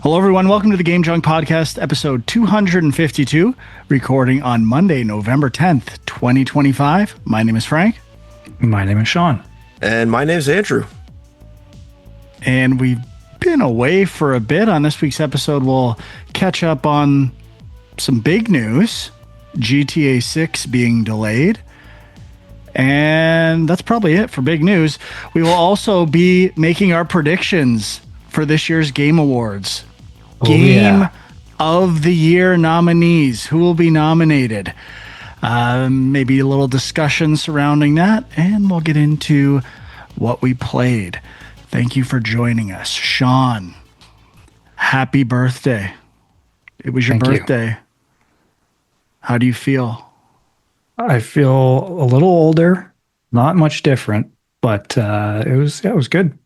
Hello, everyone. Welcome to the Game Junk Podcast, episode 252, recording on Monday, November 10th, 2025. My name is Frank. My name is Sean. And my name is Andrew. And we've been away for a bit. On this week's episode, we'll catch up on some big news, GTA 6 being delayed. And that's probably it for big news. We will also be making our predictions for this year's Game Awards. Game of the Year nominees. Who will be nominated? Maybe a little discussion surrounding that, and we'll get into what we played. Thank you for joining us. Sean, happy birthday. It was your birthday. How do you feel? I feel a little older, not much different, but it was good.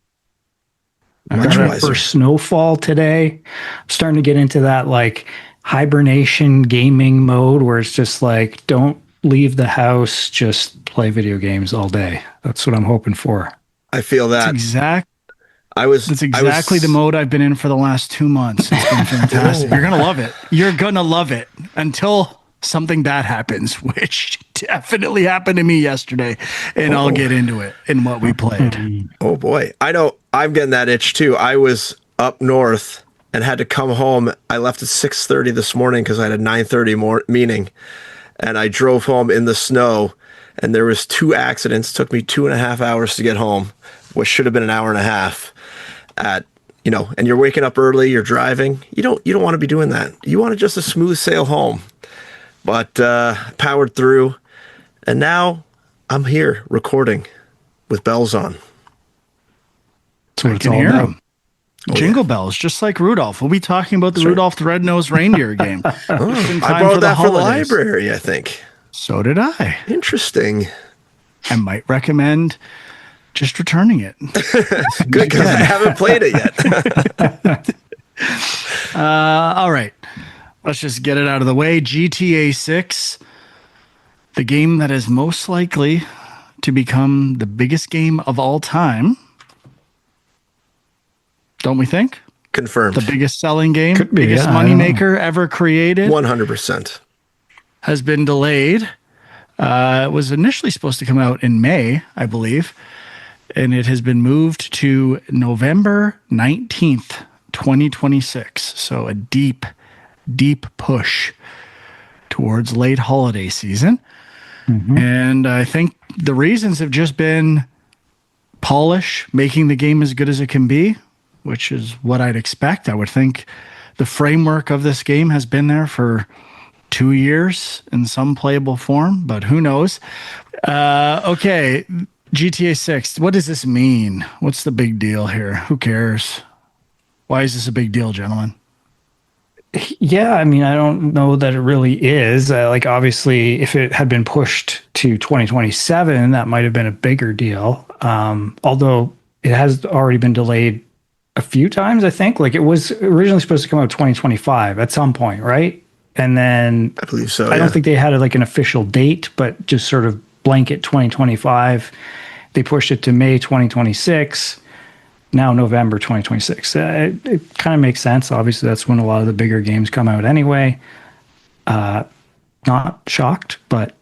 I got our first snowfall today. I'm starting to get into that like hibernation gaming mode where it's just like, don't leave the house, just play video games all day. That's what I'm hoping for. I feel that. That's exactly the mode I've been in for the last 2 months. It's been fantastic. You're going to love it. You're going to love it until something bad happens, which definitely happened to me yesterday, and I'll get into it in what we played. Oh boy. I know I'm getting that itch too. I was up north and had to come home. I left at 6:30 this morning because I had a 9:30 meeting, and I drove home in the snow, and there was 2 accidents. It took me 2.5 hours to get home, which should have been an hour and a half and you're waking up early, you're driving. You don't want to be doing that. You want to just a smooth sail home. But powered through, and now I'm here recording with bells on. So I can hear them. Jingle bells, just like Rudolph. We'll be talking about the Rudolph the Red-Nosed Reindeer game. I borrowed that for the library, I think. So did I. Interesting. I might recommend just returning it. Good, because I haven't played it yet. All right. Let's just get it out of the way. GTA 6, the game that is most likely to become the biggest game of all time. Don't we think? Confirmed. The biggest selling game, Could be, biggest moneymaker ever created. 100%. Has been delayed. It was initially supposed to come out in May, I believe. And it has been moved to November 19th, 2026. So a deep push towards late holiday season. And I think the reasons have just been polish, making the game as good as it can be, which is what I'd expect. I would think the framework of this game has been there for 2 years in some playable form, but who knows? Okay, GTA 6, what does this mean? What's the big deal here? Who cares? Why is this a big deal, gentlemen? Yeah, I mean, I don't know that it really is. Obviously, if it had been pushed to 2027, that might have been a bigger deal. Although it has already been delayed a few times, I think. Like, it was originally supposed to come out 2025 at some point, right? And then I believe so. I don't think they had an official date, but just sort of blanket 2025. They pushed it to May 2026. Now November 2026. It kind of makes sense. Obviously, that's when a lot of the bigger games come out anyway. Not shocked, but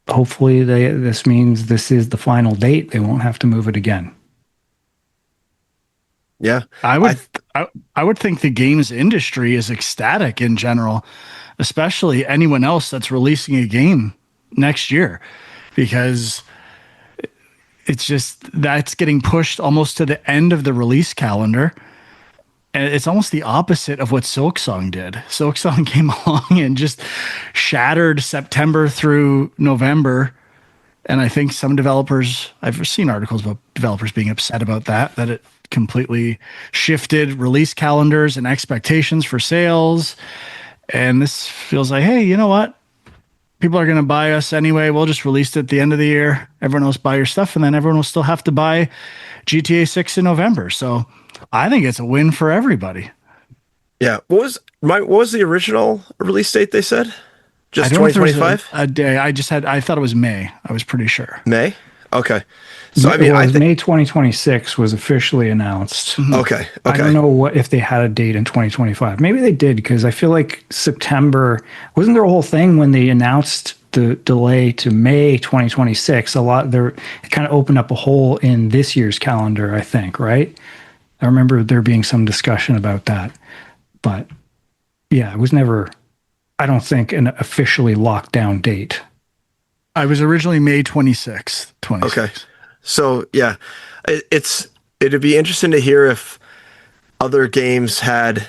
hopefully this means this is the final date. They won't have to move it again. Yeah. I would think the games industry is ecstatic in general, especially anyone else that's releasing a game next year, because it's just that's getting pushed almost to the end of the release calendar. And it's almost the opposite of what Silksong did. Silksong came along and just shattered September through November. And I think some developers, I've seen articles about developers being upset about that it completely shifted release calendars and expectations for sales. And this feels like, hey, you know what? People are going to buy us anyway. We'll just release it at the end of the year. Everyone else buy your stuff, and then everyone will still have to buy GTA 6 in November. So I think it's a win for everybody. Yeah. What was the original release date they said? Just 2025? A day. I thought it was May. I was pretty sure. May? Okay. So I mean, I think May 2026 was officially announced. okay, I don't okay. know what if they had a date in 2025. Maybe they did because I feel like September wasn't there a whole thing when they announced the delay to May 2026. A lot there it kind of opened up a hole in this year's calendar, I think, right? I remember there being some discussion about that. But yeah, it was never I don't think an officially locked down date. I was originally May 26th, Okay. 26. So yeah, it'd be interesting to hear if other games had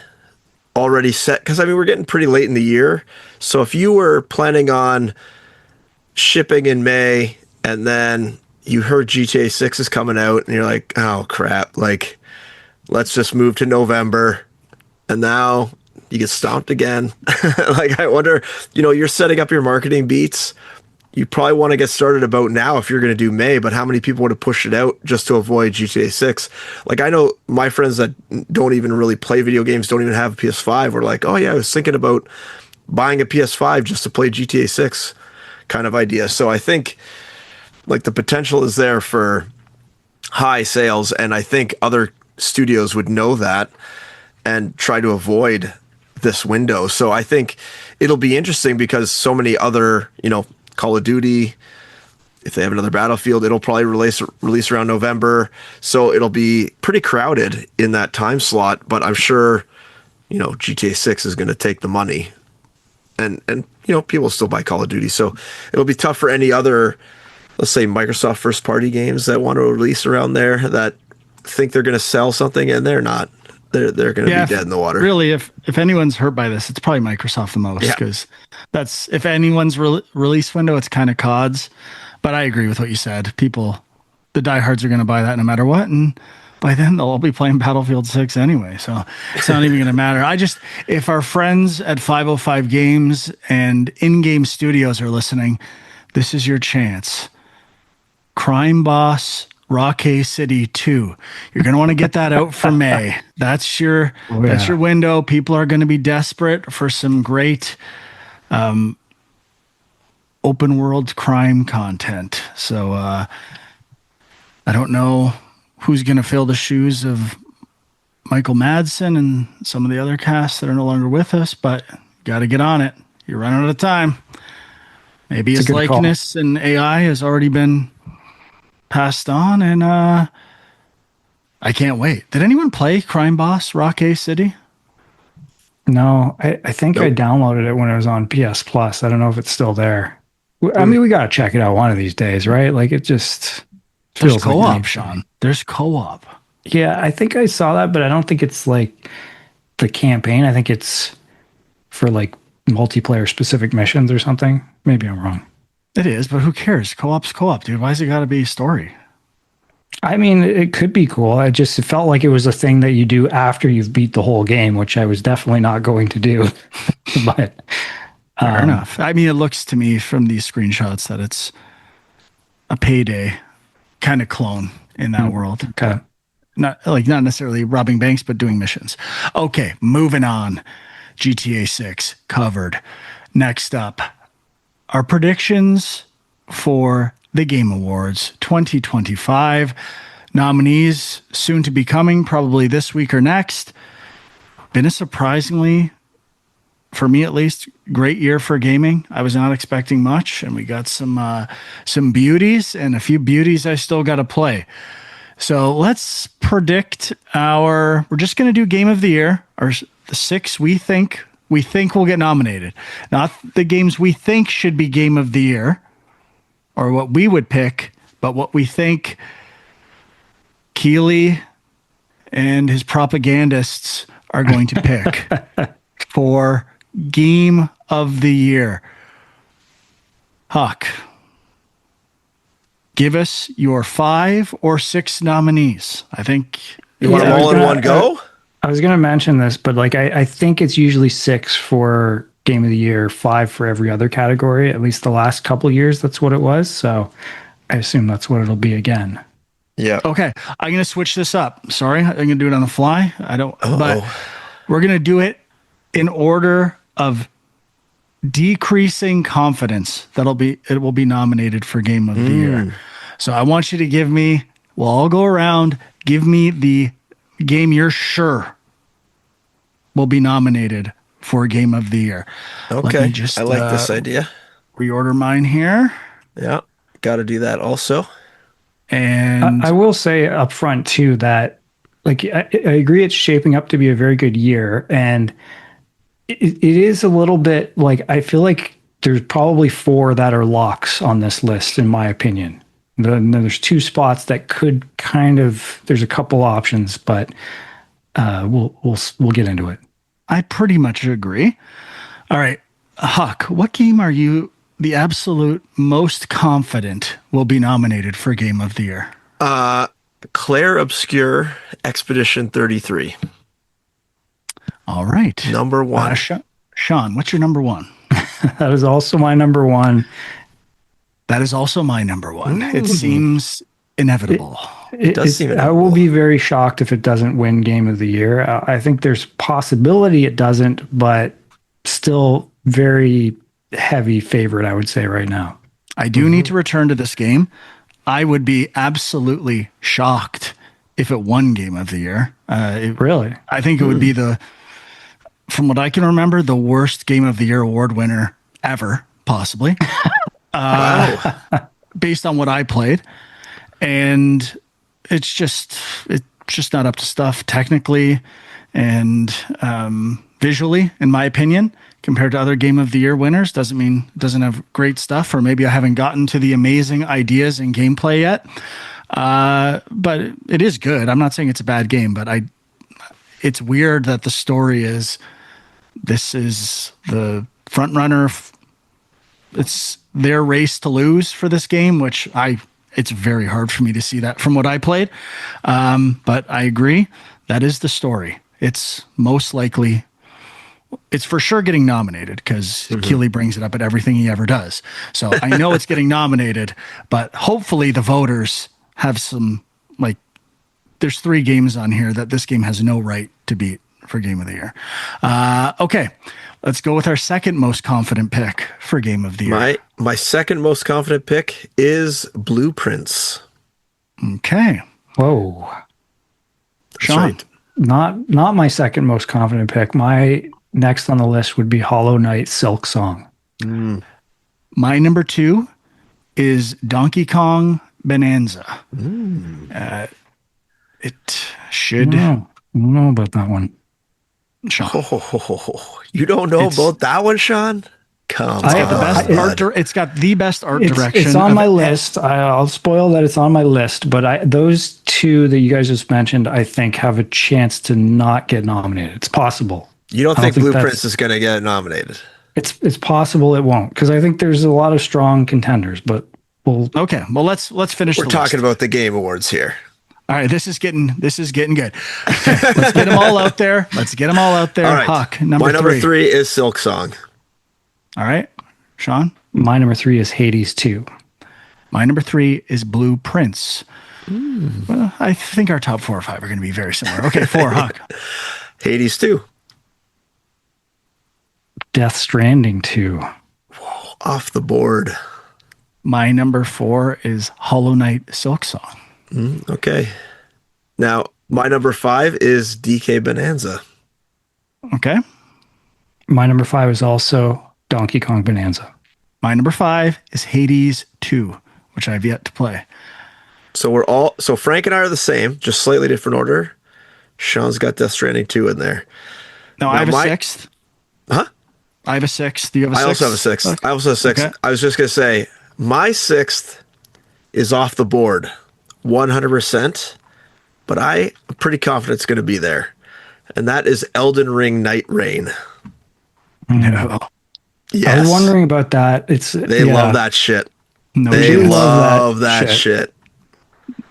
already set, because I mean we're getting pretty late in the year. So if you were planning on shipping in May and then you heard GTA 6 is coming out and you're like, oh crap, like let's just move to November, and now you get stomped again. Like I wonder, you're setting up your marketing beats. You probably want to get started about now if you're going to do May, but how many people would have pushed it out just to avoid GTA 6? Like I know my friends that don't even really play video games, don't even have a PS5, were like, oh yeah, I was thinking about buying a PS5 just to play GTA 6 kind of idea. So I think like the potential is there for high sales, and I think other studios would know that and try to avoid this window. So I think it'll be interesting because so many other, Call of Duty, if they have another Battlefield, it'll probably release around November. So it'll be pretty crowded in that time slot, but I'm sure, GTA 6 is going to take the money, and people still buy Call of Duty. So it'll be tough for any other, let's say Microsoft first party games that want to release around there that think they're going to sell something and they're not. They're going to be dead in the water. Really, if anyone's hurt by this, it's probably Microsoft the most, because that's, if anyone's release window, it's kind of CODs. But I agree with what you said. People, the diehards are going to buy that no matter what, and by then they'll all be playing Battlefield 6 anyway, so it's not even going to matter. If our friends at 505 Games and in-game studios are listening, this is your chance. Crime Boss Rockay City 2. You're going to want to get that out for May. That's your window. People are going to be desperate for some great open world crime content. So I don't know who's going to fill the shoes of Michael Madsen and some of the other casts that are no longer with us, but got to get on it. You're running out of time. Maybe his likeness and AI has already been passed on, and I can't wait. Did anyone play Crime Boss Rockay City? No, I think I downloaded it when it was on PS Plus. I don't know if it's still there. I mean, we got to check it out one of these days, right? Like it just feels There's co-op, like Sean. There's co-op. Yeah, I think I saw that, but I don't think it's like the campaign. I think it's for like multiplayer specific missions or something. Maybe I'm wrong. It is, but who cares? Co-op's co-op, dude. Why's it got to be a story? I mean, it could be cool. It felt like it was a thing that you do after you've beat the whole game, which I was definitely not going to do. But fair enough. I mean, it looks to me from these screenshots that it's a Payday kind of clone in that world. Okay. Not necessarily robbing banks, but doing missions. Okay, moving on. GTA 6 covered. Next up, our predictions for the Game Awards 2025. Nominees soon to be coming, probably this week or next. Been a surprisingly, for me at least, great year for gaming. I was not expecting much, and we got some beauties and a few beauties I still got to play. So let's predict we're just going to do Game of the Year, or the 6 we think will get nominated. Not the games we think should be Game of the Year, or what we would pick, but what we think Keeley and his propagandists are going to pick for Game of the Year. Huck, give us your 5 or 6 nominees. I think you want them all in one go. I was going to mention this, but like I think it's usually 6 for Game of the Year, 5 for every other category. At least the last couple of years, that's what it was. So I assume that's what it'll be again. Yeah. Okay. I'm going to switch this up. Sorry, I'm going to do it on the fly. But we're going to do it in order of decreasing confidence it will be nominated for Game of the Year. So I want you to give me, we'll all go around, give me the game you're sure will be nominated for Game of the Year. Let me Okay. just I like this idea. reorder mine here. Yeah. Got to do that also. And I will say up front too that like I agree it's shaping up to be a very good year, and it is a little bit like I feel like there's probably 4 that are locks on this list in my opinion. Then there's 2 spots that could kind of there's a couple options, but we'll get into it. I pretty much agree. All right, Huck, what game are you the absolute most confident will be nominated for Game of the Year? Claire Obscure Expedition 33. All right. Number 1. Sean, what's your number 1? That is also my number 1. That is also my number 1. It seems inevitable. It does seem I inevitable. will be very shocked if it doesn't win Game of the Year. I think there's possibility it doesn't, but still very heavy favorite, I would say right now. I do need to return to this game. I would be absolutely shocked if it won Game of the Year. Really? I think it would be from what I can remember, the worst Game of the Year award winner ever, possibly. Wow. Based on what I played. And it's just not up to stuff technically and visually, in my opinion, compared to other Game of the Year winners. Doesn't mean it doesn't have great stuff, or maybe I haven't gotten to the amazing ideas in gameplay yet. But it is good. I'm not saying it's a bad game, but it's weird that the story is this is the front runner. It's their race to lose for this game, which it's very hard for me to see that from what I played. But I agree. That is the story. It's most likely, it's for sure getting nominated because Keeley brings it up at everything he ever does. So I know it's getting nominated, but hopefully the voters have some, like, there's 3 games on here that this game has no right to beat for Game of the Year. Okay. Let's go with our second most confident pick for Game of the Year. My second most confident pick is Blueprints. Okay. Whoa. That's Sean. right. Not my second most confident pick. My next on the list would be Hollow Knight Silk Song. My number 2 is Donkey Kong Bonanza. It should. I don't know about that one. Sean. Oh, you don't know about that one, Sean? Come It's got the on. best art. It's got the best art direction. It's on my list. I'll spoil that it's on my list, but those 2 that you guys just mentioned, I think, have a chance to not get nominated. It's possible. You don't I think don't think Blueprints is going to get nominated? It's possible it won't, because I think there's a lot of strong contenders. But Okay. Well, let's finish. We're talking about the Game Awards here. All right. This is getting good. Okay, let's get them all out there. All right. Huck, My number 3. 3 is Silk Song. All right. Sean. my number 3 is Hades 2. My number 3 is Blueprints. Well, I think our top 4 or 5 are going to be very similar. Okay, 4, Huck. Hades 2. Death Stranding 2. Off the board. My number 4 is Hollow Knight Silk Song. Okay. Now, my number 5 is DK Bonanza. Okay. My number 5 is also Donkey Kong Bonanza. My number 5 is Hades 2, which I've yet to play. So Frank and I are the same, just slightly different order. Sean's got Death Stranding 2 in there. No, I have a 6th. Huh? I have a 6th. Do you have a 6th? I also have a 6th. Okay. I also have a 6th. Okay. I was just going to say, my 6th is off the board 100%, but I'm pretty confident it's going to be there. And that is Elden Ring Night Rain. No. Yes. I was wondering about that. They love that shit. No, They chance. love that shit.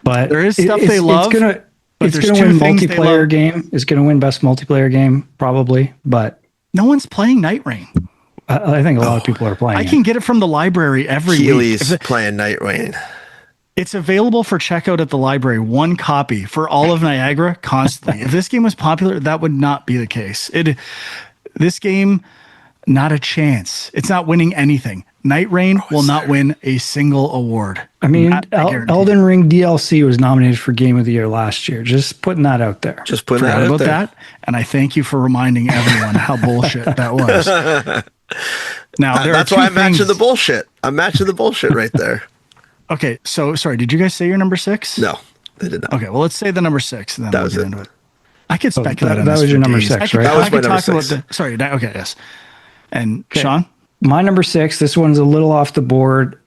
But There is stuff they love, but It's there's gonna 2 win things they multiplayer love. game. It's gonna win best multiplayer game probably. But No one's playing Night Rain. I think a lot of people are playing. I can get it from the library every week. Keely's playing Night Rain. It's available for checkout at the library, 1 copy for all of Niagara constantly. If this game was popular, that would not be the case. This game, Not a chance. It's not winning anything. Night Rain will not win a single award. I mean, I guarantee Elden Ring DLC was nominated for Game of the Year last year. Just putting that out there. Just putting Forgot that out about there. that. And I thank you for reminding everyone how bullshit that was. Now, That's why I'm matching the bullshit. I'm matching the bullshit right there. Okay, so sorry, did you guys say your number 6? No, they did not. Okay, well, let's say the number 6, and then That we'll was get it. into it. I could speculate on that this was for your number days. 6, I right? That was my number talk about 6. sorry, okay, yes. And Sean? My number 6, this one's a little off the board.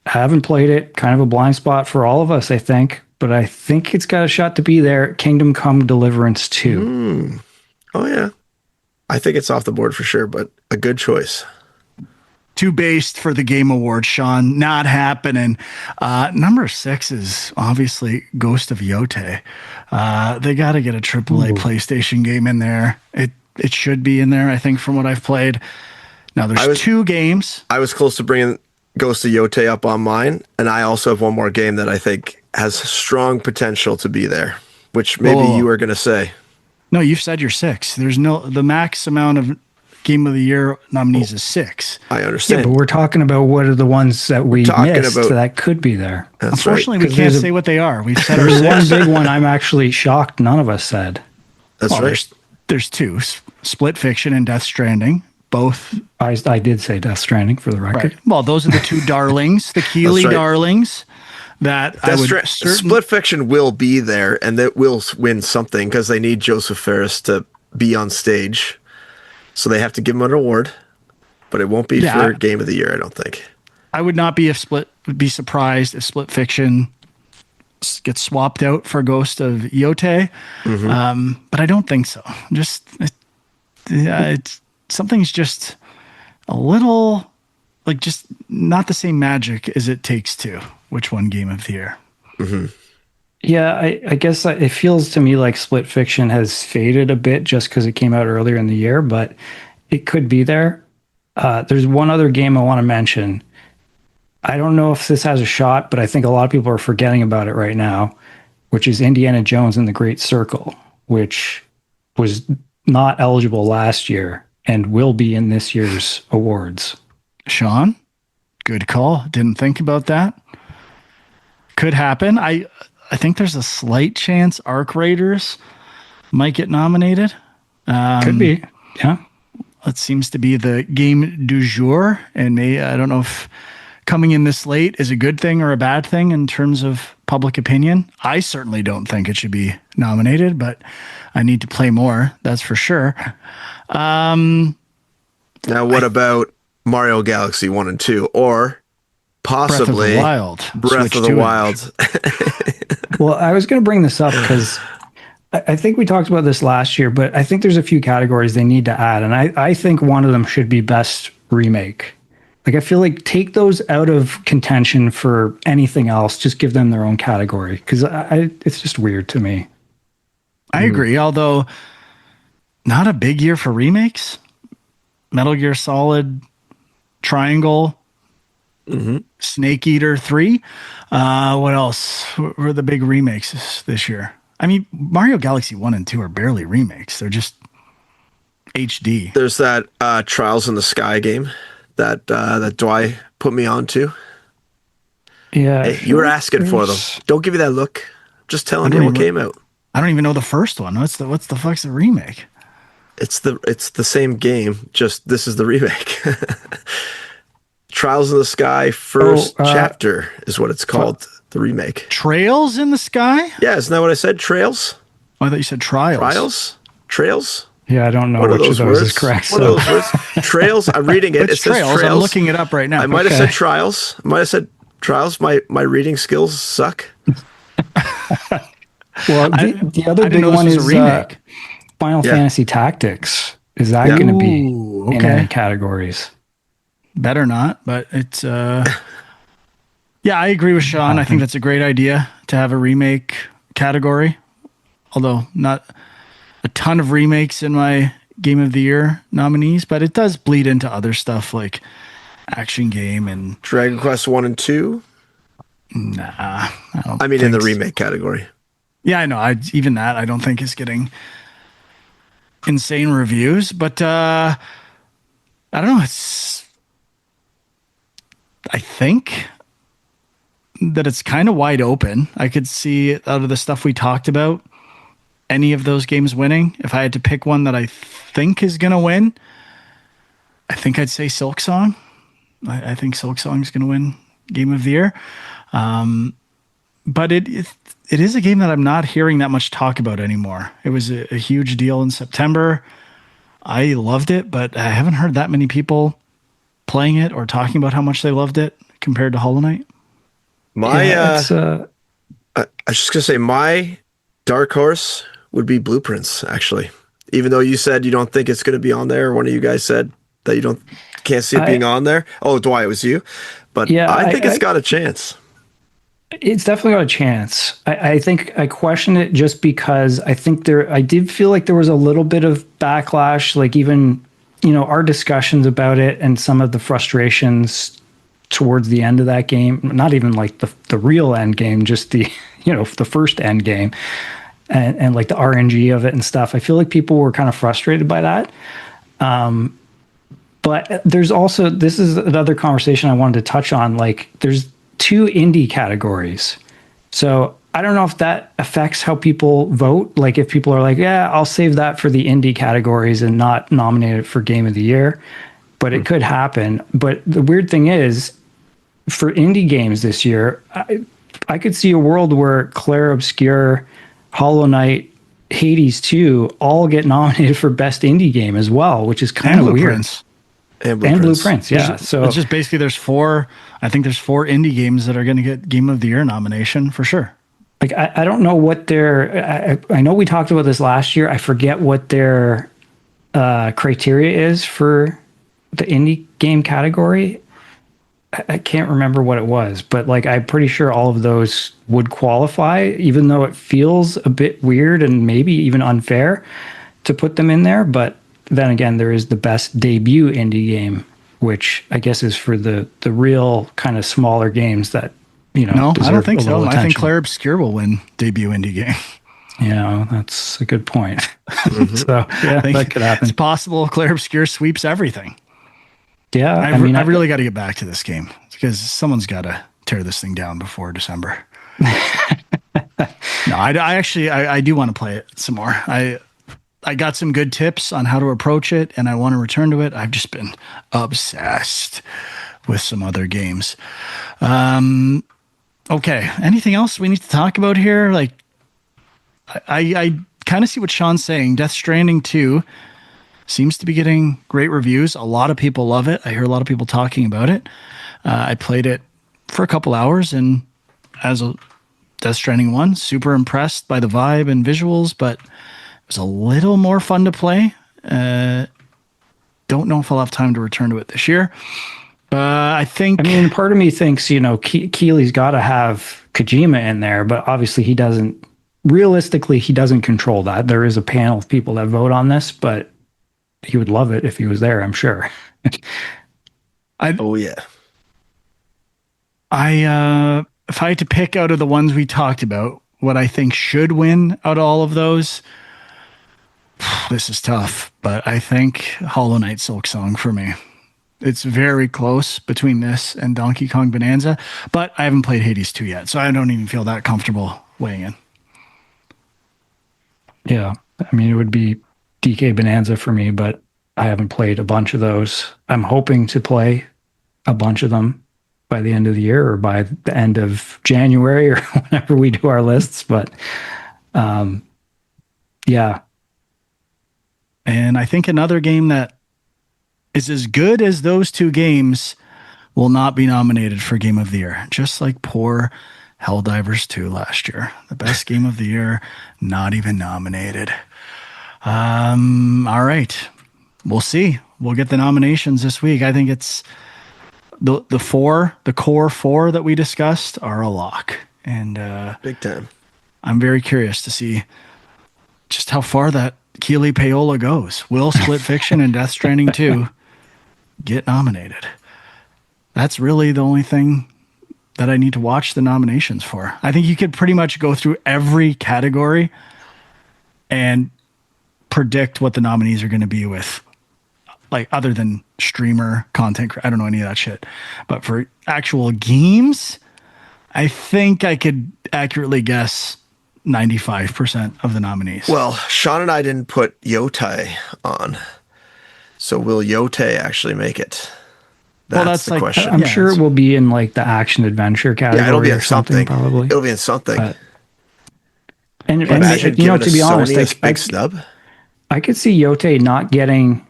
I haven't played it. Kind of a blind spot for all of us, I think. But I think it's got a shot to be there. Kingdom Come Deliverance 2. Oh, yeah. I think it's off the board for sure, but a good choice. Too based for the Game Awards, Sean. Not happening. Number 6 is obviously Ghost of Yotei. They got to get a AAA PlayStation game in there. It should be in there, I think, from what I've played. Now, there's 2 games. I was close to bringing Ghost of Yotei up on mine, and I also have one more game that I think has strong potential to be there, which maybe you were going to say. No, you've said you're 6. The max amount of Game of the Year nominees is 6. I understand. Yeah, but we're talking about what are the ones that we missed that could be there. Unfortunately, we can't say what they are. We've said there's one big one I'm actually shocked none of us said. That's right. There's 2, Split Fiction and Death Stranding. Both. I did say Death Stranding for the record. Right. Well, those are the 2 darlings, the Keeley darlings. That I would Split Fiction will be there, and that will win something because they need Joseph Ferris to be on stage, so they have to give him an award. But it won't be for Game of the Year, I don't think. I would not be surprised if Split Fiction gets swapped out for Ghost of Yotei, but I don't think so. Something's just a little like just not the same magic as It Takes Two, which won Game of the Year. Yeah, I guess it feels to me like Split Fiction has faded a bit just because it came out earlier in the year, but it could be there. There's one other game I want to mention. I don't know if this has a shot, but I think a lot of people are forgetting about it right now, which is Indiana Jones and the Great Circle, which was not eligible last year and will be in this year's awards. Sean, good call. Didn't think about that. Could happen. I think there's a slight chance Arc Raiders might get nominated. Could be, yeah. It seems to be the game du jour, and I don't know if coming in this late is a good thing or a bad thing in terms of public opinion. I certainly don't think it should be nominated, but I need to play more, that's for sure. Now, what about Mario Galaxy 1 and 2, or possibly Breath of the Wild? Well, I was going to bring this up because I think we talked about this last year, but I think there's a few categories they need to add, and I think one of them should be Best Remake. Like, I feel like take those out of contention for anything else. Just give them their own category because it's just weird to me. I agree, although not a big year for remakes. Metal Gear Solid, Triangle, Snake Eater 3. What else were the big remakes this year? I mean, Mario Galaxy 1 and 2 are barely remakes. They're just HD. There's that Trials in the Sky game that Dwight put me onto. Yeah. Hey, you were asking for them. Don't give me that look. Just telling you what came out. I don't even know the first one. What's the fuck's the remake? It's the same game, just this is the remake. Trials in the Sky First Chapter is what it's called, the remake. Trails in the Sky? Yeah, isn't that what I said? Trails? Oh, I thought you said Trials. Trails? Yeah, I don't know which of those is correct. What are those words? Trails? I'm reading it. It says Trails. I'm looking it up right now. I might have said Trials. I might have said Trials. My reading skills suck. Well, the other big one is remake. Final Fantasy Tactics. Is that going to be in any categories? Better not, but it's yeah, I agree with Sean. I think that's a great idea to have a remake category, although not a ton of remakes in my Game of the Year nominees, but it does bleed into other stuff like action game and Dragon Quest 1 and 2. Nah, I mean in the remake category. Yeah, I know. Even that I don't think is getting insane reviews, but I don't know. I think that it's kind of wide open. I could see out of the stuff we talked about, any of those games winning. If I had to pick one that I think is going to win, I think I'd say Silk Song. I think Silk Song is going to win Game of the Year. But it is a game that I'm not hearing that much talk about anymore. It was a huge deal in September. I loved it, but I haven't heard that many people playing it or talking about how much they loved it compared to Hollow Knight. I was just gonna say my dark horse would be Blueprints, actually. Even though you said you don't think it's gonna be on there, one of you guys said that you can't see it being on there. Oh, Dwight, it was you. But yeah, I think it's got a chance. It's definitely got a chance. I think I question it just because I did feel like there was a little bit of backlash, like even, our discussions about it and some of the frustrations towards the end of that game, not even like the real end game, just the, the first end game and like the RNG of it and stuff. I feel like people were kind of frustrated by that. But there's also, this is another conversation I wanted to touch on. Like there's 2 indie categories. So I don't know if that affects how people vote. Like if people are like, yeah, I'll save that for the indie categories and not nominate it for Game of the Year. But it could happen. But the weird thing is, for indie games this year, I could see a world where Claire Obscure, Hollow Knight, Hades 2 all get nominated for Best Indie Game as well, which is kind of weird. And Blueprints, yeah. So it's just basically there's 4 indie games that are going to get Game of the Year nomination for sure. Like I don't know what I know we talked about this last year. I forget what their criteria is for the indie game category. I can't remember what it was, but like I'm pretty sure all of those would qualify, even though it feels a bit weird and maybe even unfair to put them in there. But then again, there is the Best Debut Indie Game, which I guess is for the real kind of smaller games that, No, I don't think so. Attention. I think Claire Obscure will win Debut Indie Game. Yeah, that's a good point. So yeah, that could happen. It's possible Claire Obscure sweeps everything. Yeah, I really got to get back to this game because someone's got to tear this thing down before December. No, I do want to play it some more. I got some good tips on how to approach it, and I want to return to it. I've just been obsessed with some other games. Okay, anything else we need to talk about here? Like, I kind of see what Sean's saying. Death Stranding 2 seems to be getting great reviews. A lot of people love it. I hear a lot of people talking about it. I played it for a couple hours, and as a Death Stranding 1, super impressed by the vibe and visuals, but it was a little more fun to play. Don't know if I'll have time to return to it this year. I mean, part of me thinks, Keely's got to have Kojima in there, but obviously he doesn't control that. There is a panel of people that vote on this, but he would love it if he was there, I'm sure. Oh, yeah. If I had to pick out of the ones we talked about, what I think should win out of all of those, this is tough, but I think Hollow Knight Silk Song for me. It's very close between this and Donkey Kong Bonanza, but I haven't played Hades 2 yet, so I don't even feel that comfortable weighing in. Yeah, I mean, it would be DK Bonanza for me, but I haven't played a bunch of those. I'm hoping to play a bunch of them by the end of the year or by the end of January or whenever we do our lists, but yeah. And I think another game that is as good as those 2 games will not be nominated for Game of the Year, just like poor Helldivers 2 last year. The best game of the year, not even nominated. All right. We'll see. We'll get the nominations this week. I think it's the core 4 that we discussed are a lock. And big time. I'm very curious to see just how far that Keely Paola goes. Will Split Fiction and Death Stranding 2 get nominated? That's really the only thing that I need to watch the nominations for. I think you could pretty much go through every category and predict what the nominees are going to be with like other than streamer content. I don't know any of that shit. But for actual games, I think I could accurately guess 95% of the nominees. Well, Sean and I didn't put Yotai on. So will Yotai actually make it? That's that's the like, question. I'm yeah, sure it will be in like the action adventure Yeah, it'll category be or in something, something. probably. It'll be in something. But and Imagine you know, giving a to be honest, Sony like a big snub. I could see Yote not getting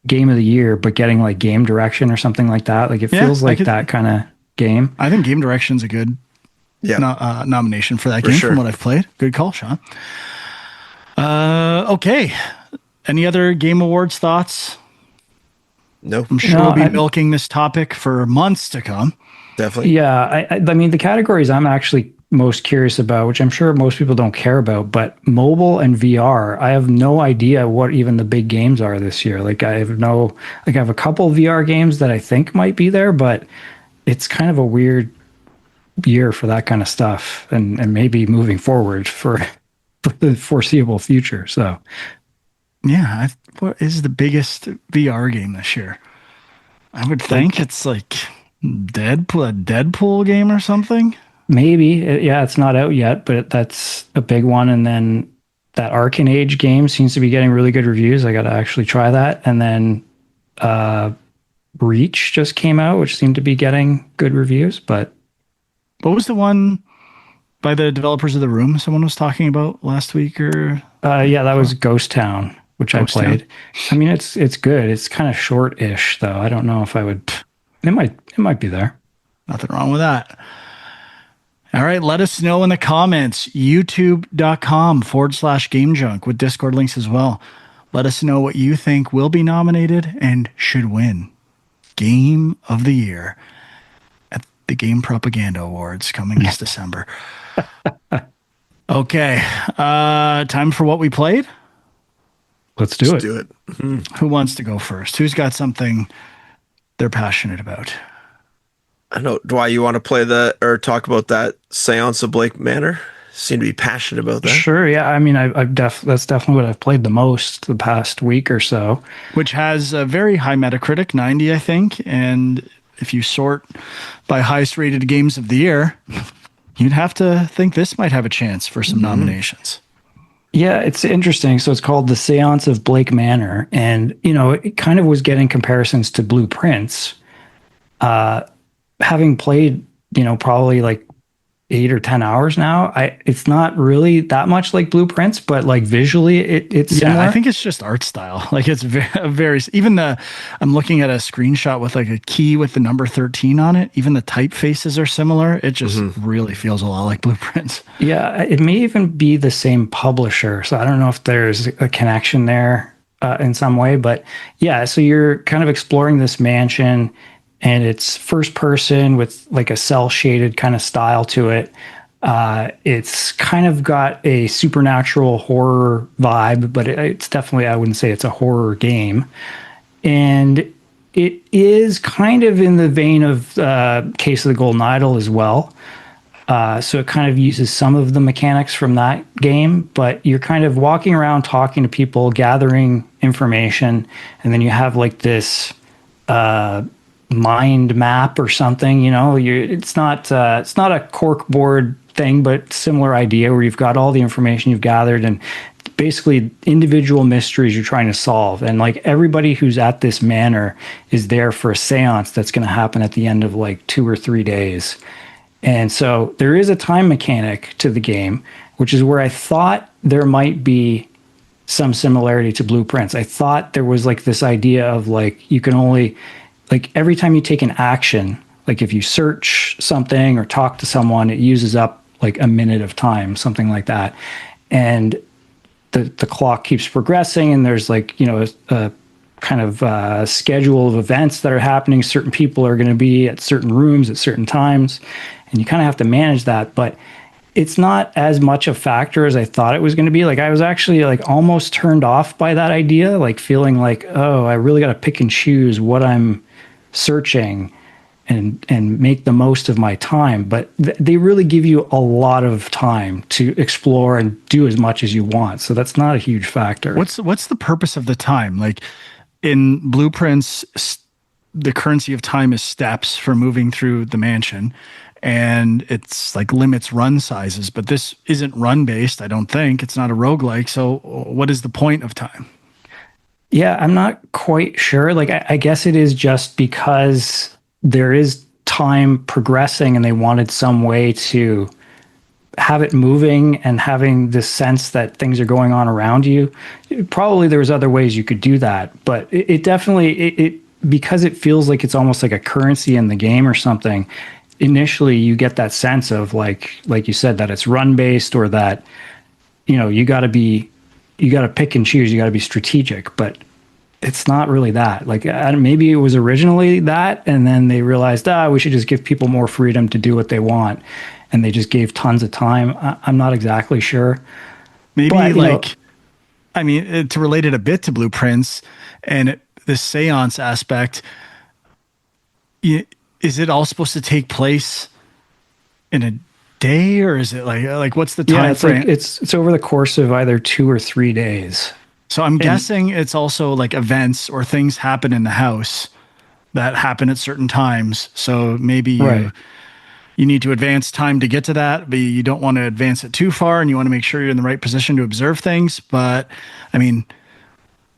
game of the year, but getting like game direction or something like that. Like it yeah, feels like that kind of game. I think game direction's a good Yeah, nomination for that for game sure. from what I've played. Good call, Sean. Okay. Any other Game Awards thoughts? No, I'm sure No, we'll be milking this topic for months to come. definitely. yeah, I mean the categories I'm actually most curious about, which I'm sure most people don't care about, but mobile and VR, I have no idea what even the big games are this year. Like I have a couple VR games that I think might be there, but it's kind of a weird year for that kind of stuff, and maybe moving forward for the foreseeable future. So Yeah, what is the biggest VR game this year? I would think it's like Deadpool, a Deadpool game or something. maybe, yeah, it's not out yet, but that's a big one. And then that Arcane Age game seems to be getting really good reviews. I got to actually try that. And then Reach just came out, which seemed to be getting good reviews. But What was the one by the developers of The Room someone was talking about last week? Or yeah, that was Ghost Town, which I Ghost Town. played. I mean, it's good. It's kind of short-ish, though. I don't know if I would. It might be there. Nothing wrong with that. All right, let us know in the comments, youtube.com/game junk with Discord links as well. Let us know what you think will be nominated and should win Game of the Year at the Game Propaganda Awards coming this December. Okay, time for what we played. Let's do Let's it. do it. Who wants to go first? Who's got something they're passionate about? I know, Dwight, you want to play or talk about that Seance of Blake Manor? Seem to be passionate about that. Sure. Yeah. I mean, that's definitely what I've played the most the past week or so. Which has a very high Metacritic, 90, I think. And if you sort by highest rated games of the year, you'd have to think this might have a chance for some nominations. Yeah, it's interesting. So it's called The Seance of Blake Manor. And, you know, it kind of was getting comparisons to Blueprints. Having played, you know, probably like 8 or 10 hours now, it's not really that much like Blueprints, but like visually it's similar. I think it's just art style. Like it's very even I'm looking at a screenshot with like a key with the number 13 on it. Even the typefaces are similar. It just really feels a lot like Blueprints. Yeah, it may even be the same publisher. So I don't know if there's a connection there in some way, but yeah, so you're kind of exploring this mansion and it's first person with like a cell shaded kind of style to it. It's kind of got a supernatural horror vibe, but it's definitely, I wouldn't say it's a horror game. And it is kind of in the vein of Case of the Golden Idol as well. So it kind of uses some of the mechanics from that game, but you're kind of walking around talking to people, gathering information, and then you have like this mind map or something. You know, it's not a cork board thing, but similar idea where you've got all the information you've gathered and basically individual mysteries you're trying to solve. And like everybody who's at this manor is there for a seance that's going to happen at the end of like 2 or 3 days. And so there is a time mechanic to the game, which is where I thought there might be some similarity to Blueprints. I thought there was like this idea of like you can only, like every time you take an action, like if you search something or talk to someone, it uses up like a minute of time, something like that. And the clock keeps progressing and there's like, you know, a kind of schedule of events that are happening. Certain people are going to be at certain rooms at certain times, and you kind of have to manage that. But it's not as much a factor as I thought it was going to be. Like I was actually like almost turned off by that idea, like feeling like, oh, I really got to pick and choose what I'm searching and make the most of my time. But they really give you a lot of time to explore and do as much as you want. So that's not a huge factor. What's the purpose of the time? Like, in blueprints, the currency of time is steps for moving through the mansion, and it's like limits run sizes. But this isn't run based, I don't think. It's not a roguelike. So what is the point of time? Yeah, I'm not quite sure. Like, I guess it is just because there is time progressing and they wanted some way to have it moving and having this sense that things are going on around you. Probably there was other ways you could do that, but it definitely, because it feels like it's almost like a currency in the game or something. Initially, you get that sense of like you said, that it's run based, or that, you got to pick and choose, you got to be strategic, but it's not really that. Like, maybe it was originally that, and then they realized, we should just give people more freedom to do what they want, and they just gave tons of time. I'm not exactly sure. Maybe, but, I mean, to relate it a bit to blueprints and the seance aspect, is it all supposed to take place in a day, or is it like what's the time frame? Like it's over the course of either 2 or 3 days. So I'm guessing it's also like events or things happen in the house that happen at certain times. So maybe you need to advance time to get to that, but you don't want to advance it too far, and you want to make sure you're in the right position to observe things. But I mean,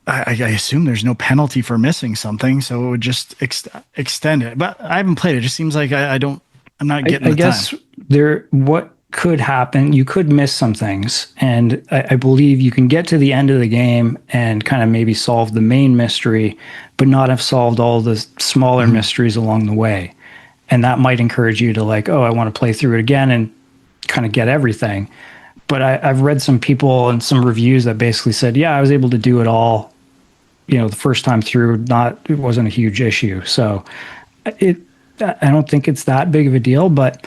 I assume there's no penalty for missing something, so it would just extend it. But I haven't played it. It just seems like I'm not getting the guess time. What could happen, you could miss some things, and I believe you can get to the end of the game and kind of maybe solve the main mystery, but not have solved all the smaller mysteries along the way. And that might encourage you to like, I want to play through it again and kind of get everything. But I've read some people and some reviews that basically said, I was able to do it all, the first time through. It wasn't a huge issue. So I don't think it's that big of a deal. But,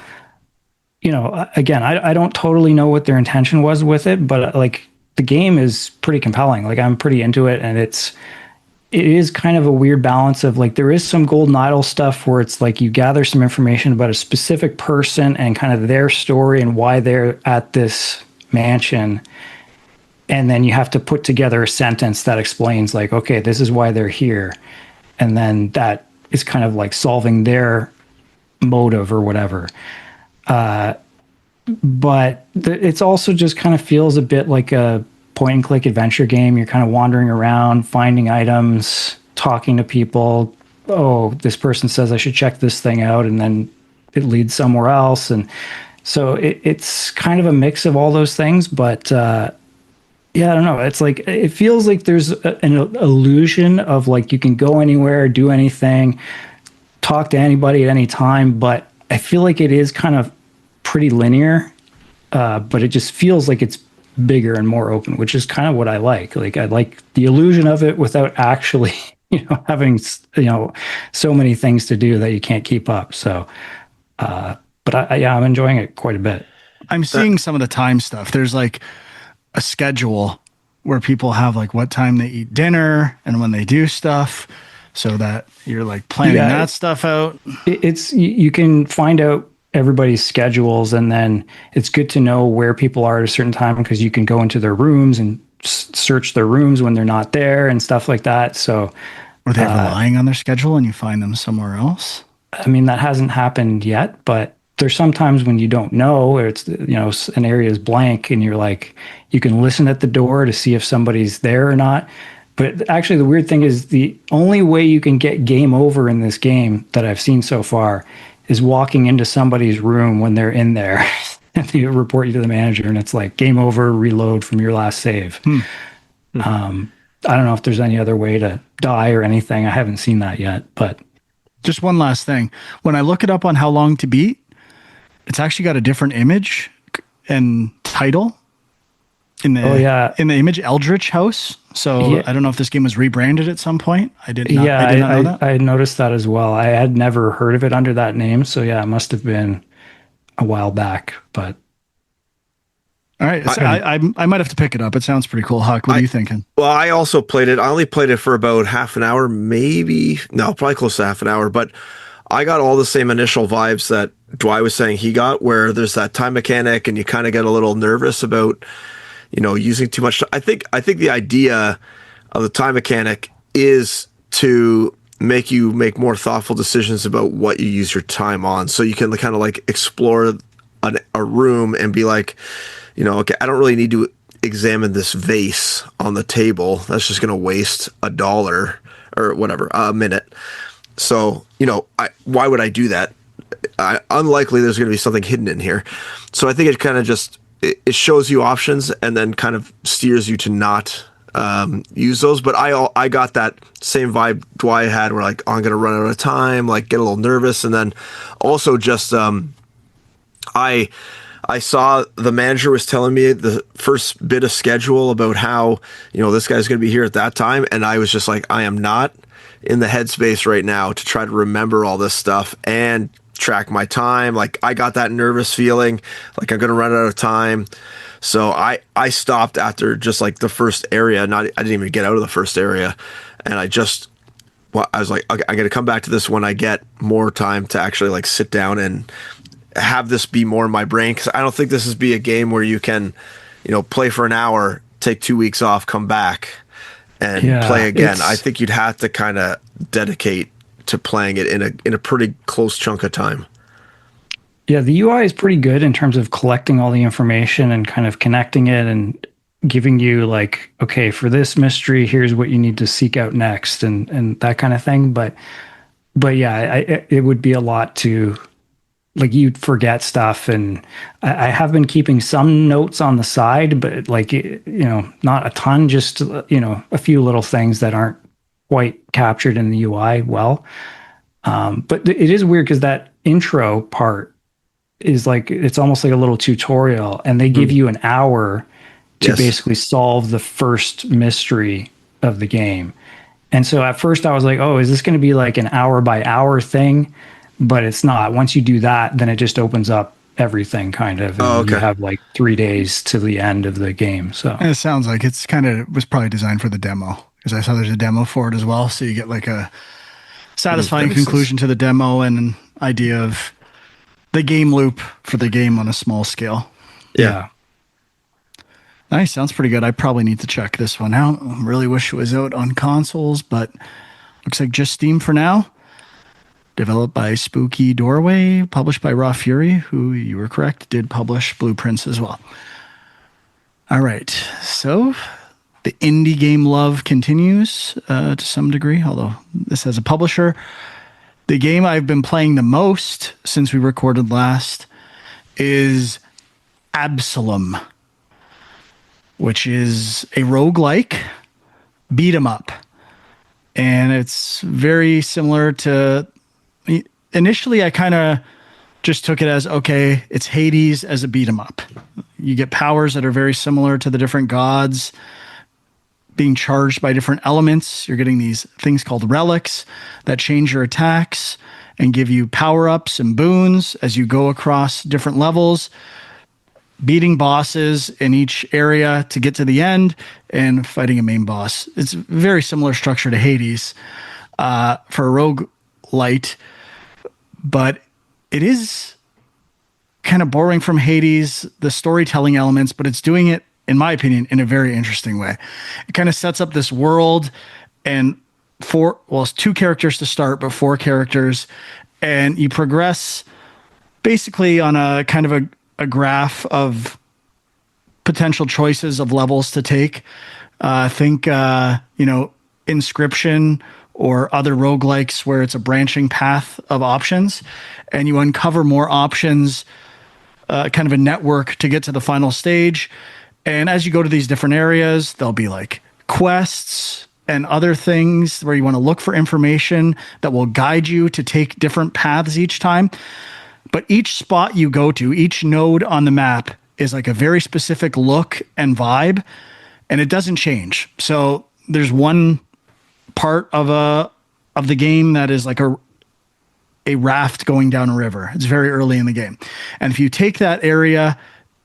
again, I don't totally know what their intention was with it. But like, the game is pretty compelling. Like, I'm pretty into it, and it is kind of a weird balance of like, there is some golden idol stuff where it's like you gather some information about a specific person and kind of their story and why they're at this mansion. And then you have to put together a sentence that explains like, okay, this is why they're here. And then that is kind of like solving their motive or whatever. But it's also just kind of feels a bit like a point and click adventure game. You're kind of wandering around, finding items, talking to people. Oh, this person says I should check this thing out, and then it leads somewhere else. And so it's kind of a mix of all those things. But I don't know. It's like, it feels like there's an illusion of like you can go anywhere, do anything, talk to anybody at any time. But I feel like it is kind of pretty linear, but it just feels like it's bigger and more open, which is kind of what I like. Like, I like the illusion of it without actually, having, so many things to do that you can't keep up. So, but I'm enjoying it quite a bit. I'm seeing some of the time stuff. There's like a schedule where people have like what time they eat dinner and when they do stuff, so that you're like planning that stuff out. You can find out everybody's schedules, and then it's good to know where people are at a certain time, because you can go into their rooms and search their rooms when they're not there and stuff like that. So are they relying on their schedule and you find them somewhere else? I mean, that hasn't happened yet, but there's sometimes when you don't know, or it's, an area is blank, and you're like, you can listen at the door to see if somebody's there or not. But actually, the weird thing is, the only way you can get game over in this game that I've seen so far is walking into somebody's room when they're in there, and they report you to the manager, and it's like game over, reload from your last save. I don't know if there's any other way to die or anything. I haven't seen that yet. But just one last thing. When I look it up on How Long to Beat, it's actually got a different image and title in the image, Eldritch House. So I don't know if this game was rebranded at some point. I did not know that. I noticed that as well. I had never heard of it under that name. So it must have been a while back. But all right, I might have to pick it up. It sounds pretty cool. Huck, what are you thinking? Well, I also played it. I only played it for about half an hour, probably close to half an hour. But I got all the same initial vibes that Dwight was saying he got, where there's that time mechanic, and you kind of get a little nervous about, using too much. I think the idea of the time mechanic is to make you make more thoughtful decisions about what you use your time on. So you can kind of like explore a room and be like, okay, I don't really need to examine this vase on the table. That's just going to waste $1 or whatever, a minute. So, why would I do that? Unlikely there's going to be something hidden in here. So I think it kind of just, it shows you options and then kind of steers you to not use those. But I got that same vibe Dwight had where like, oh, I'm going to run out of time, like get a little nervous. And then also just, I saw the manager was telling me the first bit of schedule about how, this guy's going to be here at that time. And I was just like, I am not in the headspace right now to try to remember all this stuff and track my time. Like I got that nervous feeling like I'm going to run out of time. So I stopped after just like the first area. I didn't even get out of the first area. And I was like, okay, I'm going to come back to this when I get more time to actually like sit down and have this be more in my brain. Cause I don't think this is be a game where you can, play for an hour, take 2 weeks off, come back and play again. I think you'd have to kind of dedicate to playing it in a pretty close chunk of time. Yeah, the UI is pretty good in terms of collecting all the information and kind of connecting it and giving you like, okay, for this mystery, here's what you need to seek out next and that kind of thing. But yeah, it would be a lot to, like, you'd forget stuff. And I have been keeping some notes on the side, but like, not a ton, just, a few little things that aren't quite captured in the UI well. But it is weird because that intro part is like, it's almost like a little tutorial and they give you an hour to basically solve the first mystery of the game. And so at first I was like, oh, is this going to be like an hour by hour thing? But it's not. Once you do that, then it just opens up everything kind of. And you have like 3 days to the end of the game. So and it sounds like it's kind of was probably designed for the demo because I saw there's a demo for it as well. So you get like a satisfying conclusion to the demo and an idea of the game loop for the game on a small scale. Yeah. Nice. Sounds pretty good. I probably need to check this one out. Really wish it was out on consoles, but looks like just Steam for now. Developed by Spooky Doorway, published by Raw Fury, who, you were correct, did publish Blueprints as well. All right. So the indie game love continues to some degree, although this has a publisher. The game I've been playing the most since we recorded last is Absolum, which is a roguelike beat 'em up. And it's very similar to... Initially, I kind of just took it as, okay, it's Hades as a beat 'em up. You get powers that are very similar to the different gods being charged by different elements. You're getting these things called relics that change your attacks and give you power-ups and boons as you go across different levels, beating bosses in each area to get to the end and fighting a main boss. It's a very similar structure to Hades for a roguelite, but it is kind of borrowing from Hades, the storytelling elements, but it's doing it, in my opinion, in a very interesting way. It kind of sets up this world and it's 2 characters to start, but 4 characters, and you progress basically on a kind of a graph of potential choices of levels to take. Think, Inscription or other roguelikes where it's a branching path of options, and you uncover more options, kind of a network to get to the final stage. And as you go to these different areas, there'll be like quests and other things where you want to look for information that will guide you to take different paths each time. But each spot you go to, each node on the map is like a very specific look and vibe, and it doesn't change. So there's one part of the game that is like a raft going down a river. It's very early in the game. And if you take that area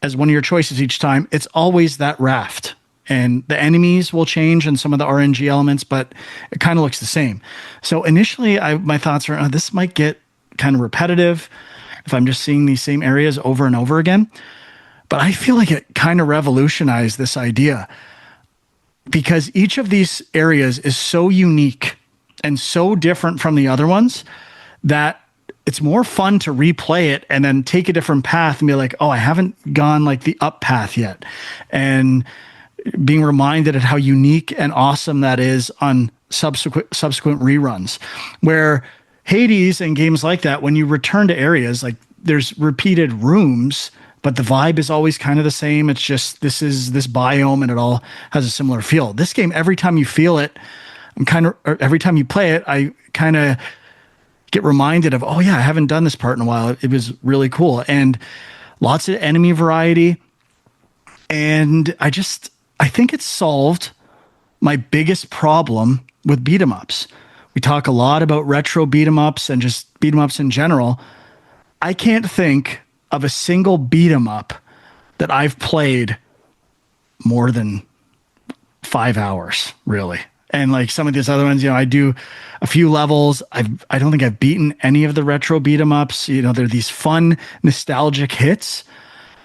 as one of your choices each time, it's always that raft. And the enemies will change and some of the RNG elements, but it kind of looks the same. So initially, my thoughts were, this might get kind of repetitive if I'm just seeing these same areas over and over again. But I feel like it kind of revolutionized this idea. because each of these areas is so unique and so different from the other ones that it's more fun to replay it and then take a different path and be like, oh, I haven't gone like the up path yet. And being reminded of how unique and awesome that is on subsequent reruns, where Hades and games like that, when you return to areas, like there's repeated rooms, but the vibe is always kind of the same. It's just, this is this biome and it all has a similar feel. This game, every time you feel it, every time you play it, I kind of get reminded of, oh yeah, I haven't done this part in a while. It was really cool. And lots of enemy variety. And I think it solved my biggest problem with beat 'em ups. We talk a lot about retro beat 'em ups and just beat 'em ups in general. I can't think of a single beat 'em up that I've played more than 5 hours, really. And like some of these other ones, I do a few levels. I don't think I've beaten any of the retro beat 'em ups. They're these fun, nostalgic hits,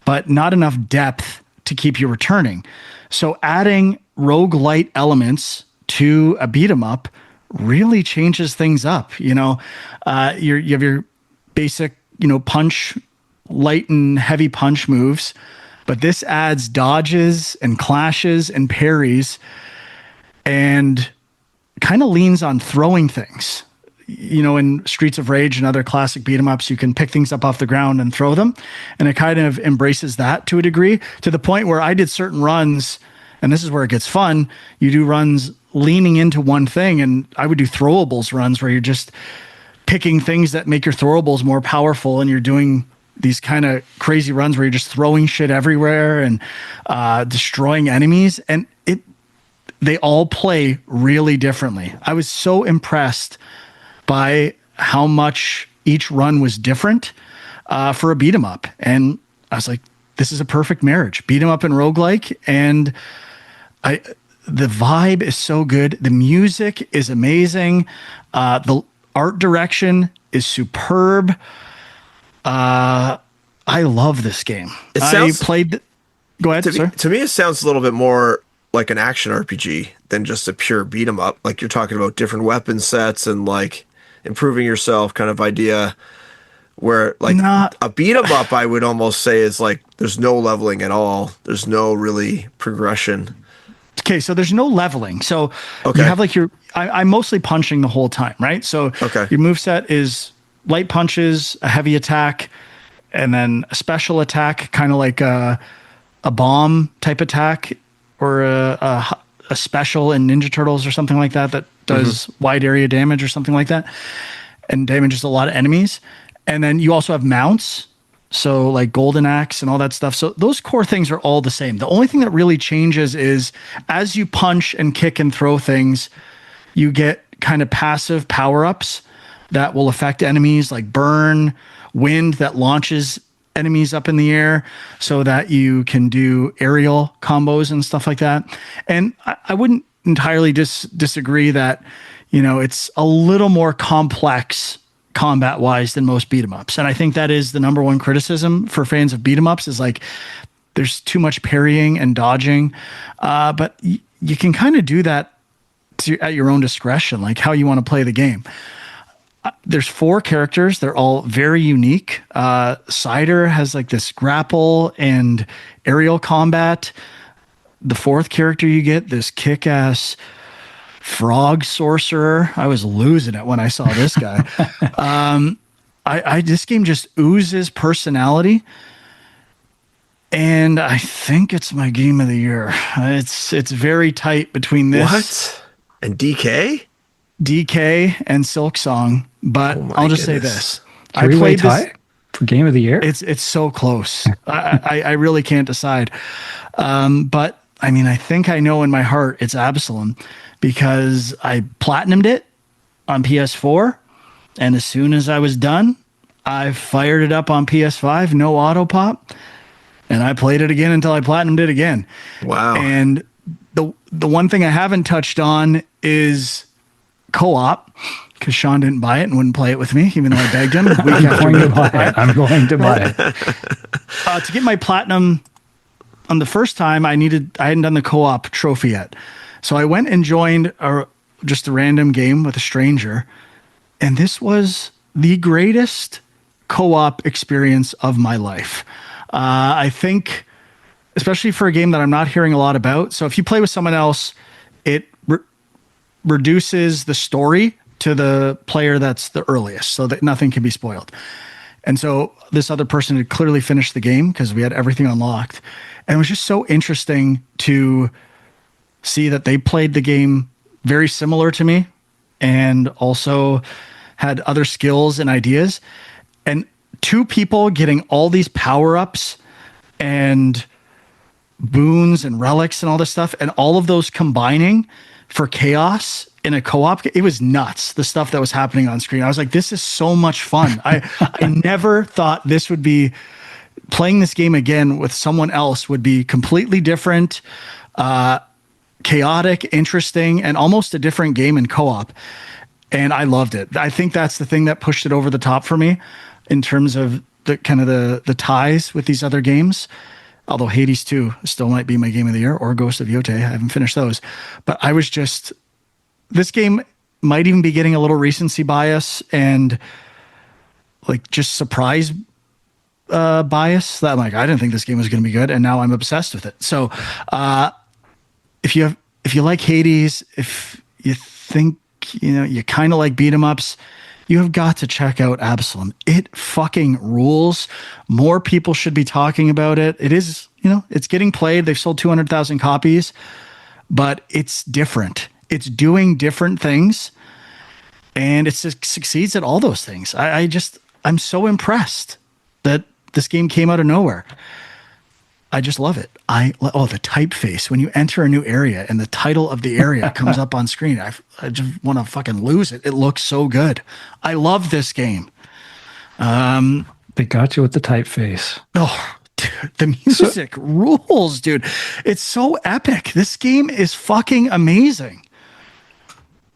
but not enough depth to keep you returning. So adding roguelite elements to a beat 'em up really changes things up. You have your basic, punch, light and heavy punch moves, but this adds dodges and clashes and parries and kind of leans on throwing things. In Streets of Rage and other classic beat 'em ups, you can pick things up off the ground and throw them. And it kind of embraces that to a degree, to the point where I did certain runs, and this is where it gets fun. You do runs leaning into one thing, and I would do throwables runs where you're just picking things that make your throwables more powerful, and you're doing these kind of crazy runs where you're just throwing shit everywhere and destroying enemies. And they all play really differently. I was so impressed by how much each run was different for a beat 'em up. And I was like, this is a perfect marriage. Beat 'em up and roguelike. And the vibe is so good. The music is amazing. The art direction is superb. I love this game. Go ahead, sir. To me, it sounds a little bit more like an action RPG than just a pure beat 'em up. Like you're talking about different weapon sets and like improving yourself kind of idea, where like a beat 'em up, I would almost say, is like there's no leveling at all. There's no really progression. Okay, so there's no leveling. So you have like I'm mostly punching the whole time, right? So your moveset is light punches, a heavy attack, and then a special attack, kind of like a bomb type attack, or a special in Ninja Turtles or something like that does wide area damage or something like that, and damages a lot of enemies. And then you also have mounts, so like Golden Axe and all that stuff. So those core things are all the same. The only thing that really changes is as you punch and kick and throw things, you get kind of passive power-ups that will affect enemies, like burn, wind that launches enemies up in the air so that you can do aerial combos and stuff like that. And I wouldn't entirely disagree that, it's a little more complex combat wise than most beat 'em ups. And I think that is the number one criticism for fans of beat 'em ups, is like there's too much parrying and dodging. But you can kind of do that at your own discretion, like how you want to play the game. There's 4 characters. They're all very unique. Cider has like this grapple and aerial combat. The 4th character you get, this kick-ass frog sorcerer. I was losing it when I saw this guy. This game just oozes personality. And I think it's my game of the year. It's very tight between this. What? And DK and Silk Song. But I'll just say this. I played this for game of the year. It's so close. I really can't decide. But I mean, I think I know in my heart it's Absolum, because I platinumed it on PS4. And as soon as I was done, I fired it up on PS5, no auto pop. And I played it again until I platinumed it again. Wow. And the one thing I haven't touched on is co-op, because Sean didn't buy it and wouldn't play it with me, even though I begged him. I'm going to buy it. To get my platinum on the first time, I hadn't done the co-op trophy yet. So I went and joined just a random game with a stranger, and this was the greatest co-op experience of my life. I think, especially for a game that I'm not hearing a lot about. So if you play with someone else, it reduces the story to the player that's the earliest, so that nothing can be spoiled. And so this other person had clearly finished the game because we had everything unlocked. And it was just so interesting to see that they played the game very similar to me and also had other skills and ideas. And two people getting all these power ups and boons and relics and all this stuff, and all of those combining for chaos in a co-op, it was nuts, the stuff that was happening on screen. I was like, this is so much fun. I never thought this would be, playing this game again with someone else would be completely different, chaotic, interesting, and almost a different game in co-op. And I loved it. I think that's the thing that pushed it over the top for me in terms of the kind of the ties with these other games. Although Hades 2 still might be my game of the year, or Ghost of Yotei. I haven't finished those. But I was just, this game might even be getting a little recency bias and like just surprise bias that I'm like, I didn't think this game was going to be good, and now I'm obsessed with it. So if you like Hades, if you think, you kind of like beat 'em ups, you have got to check out Absolum. It fucking rules. More people should be talking about it. It is, it's getting played. They've sold 200,000 copies, but it's different. It's doing different things, and it succeeds at all those things. I'm so impressed that this game came out of nowhere. I just love it. The typeface when you enter a new area and the title of the area comes up on screen. I just want to fucking lose it. It looks so good. I love this game. They got you with the typeface. Oh, dude, the music rules, dude. It's so epic. This game is fucking amazing.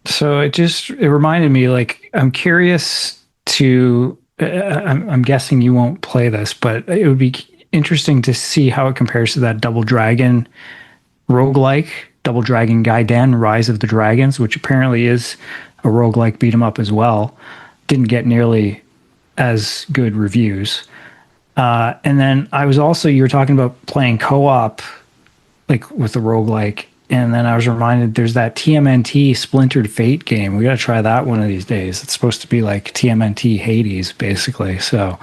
So it reminded me, like, I'm curious to, I'm guessing you won't play this, but it would be interesting to see how it compares to that Double Dragon roguelike, Double Dragon Gaiden, Rise of the Dragons, which apparently is a roguelike beat 'em up as well. Didn't get nearly as good reviews. And then you were talking about playing co-op, like with the roguelike. And then I was reminded there's that TMNT Splintered Fate game. We got to try that one of these days. It's supposed to be like TMNT Hades, basically. So,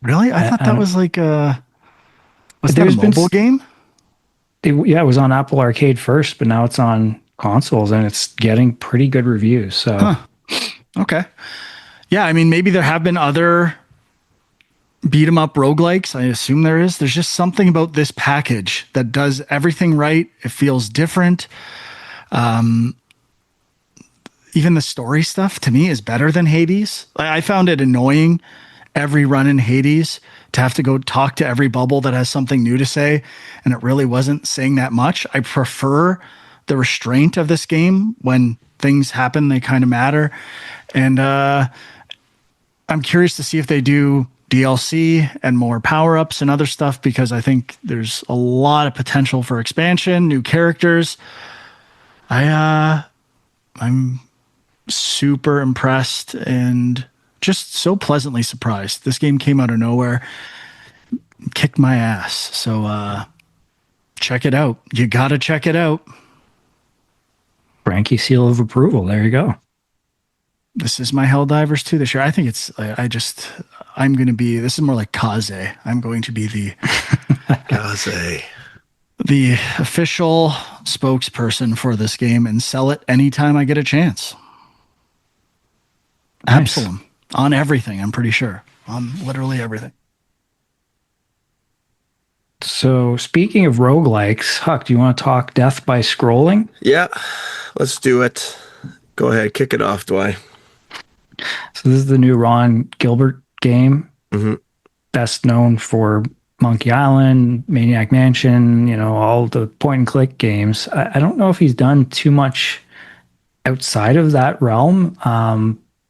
really, I thought that was like was that a mobile game? It was on Apple Arcade first, but now it's on consoles and it's getting pretty good reviews. So, okay, yeah. I mean, maybe there have been other beat 'em up roguelikes. I assume there is. There's just something about this package that does everything right. It feels different. Even the story stuff to me is better than Hades. I found it annoying every run in Hades to have to go talk to every bubble that has something new to say, and it really wasn't saying that much. I prefer the restraint of this game. When things happen, they kind of matter. And I'm curious to see if they do DLC and more power-ups and other stuff, because I think there's a lot of potential for expansion, new characters. I'm super impressed and just so pleasantly surprised. This game came out of nowhere, kicked my ass. So check it out. You got to check it out. Frankie seal of approval. There you go. This is my Helldivers 2 this year. I think I'm going to be, this is more like Kaze. I'm going to be the Kaze, the official spokesperson for this game and sell it anytime I get a chance. Nice. Absolum on everything, I'm pretty sure. On literally everything. So speaking of roguelikes, Huck, do you want to talk Death by Scrolling? Yeah, let's do it. Go ahead, kick it off, Dwight. So this is the new Ron Gilbert game. Mm-hmm. Best known for Monkey Island, Maniac Mansion, all the point and click games. I don't know if he's done too much outside of that realm.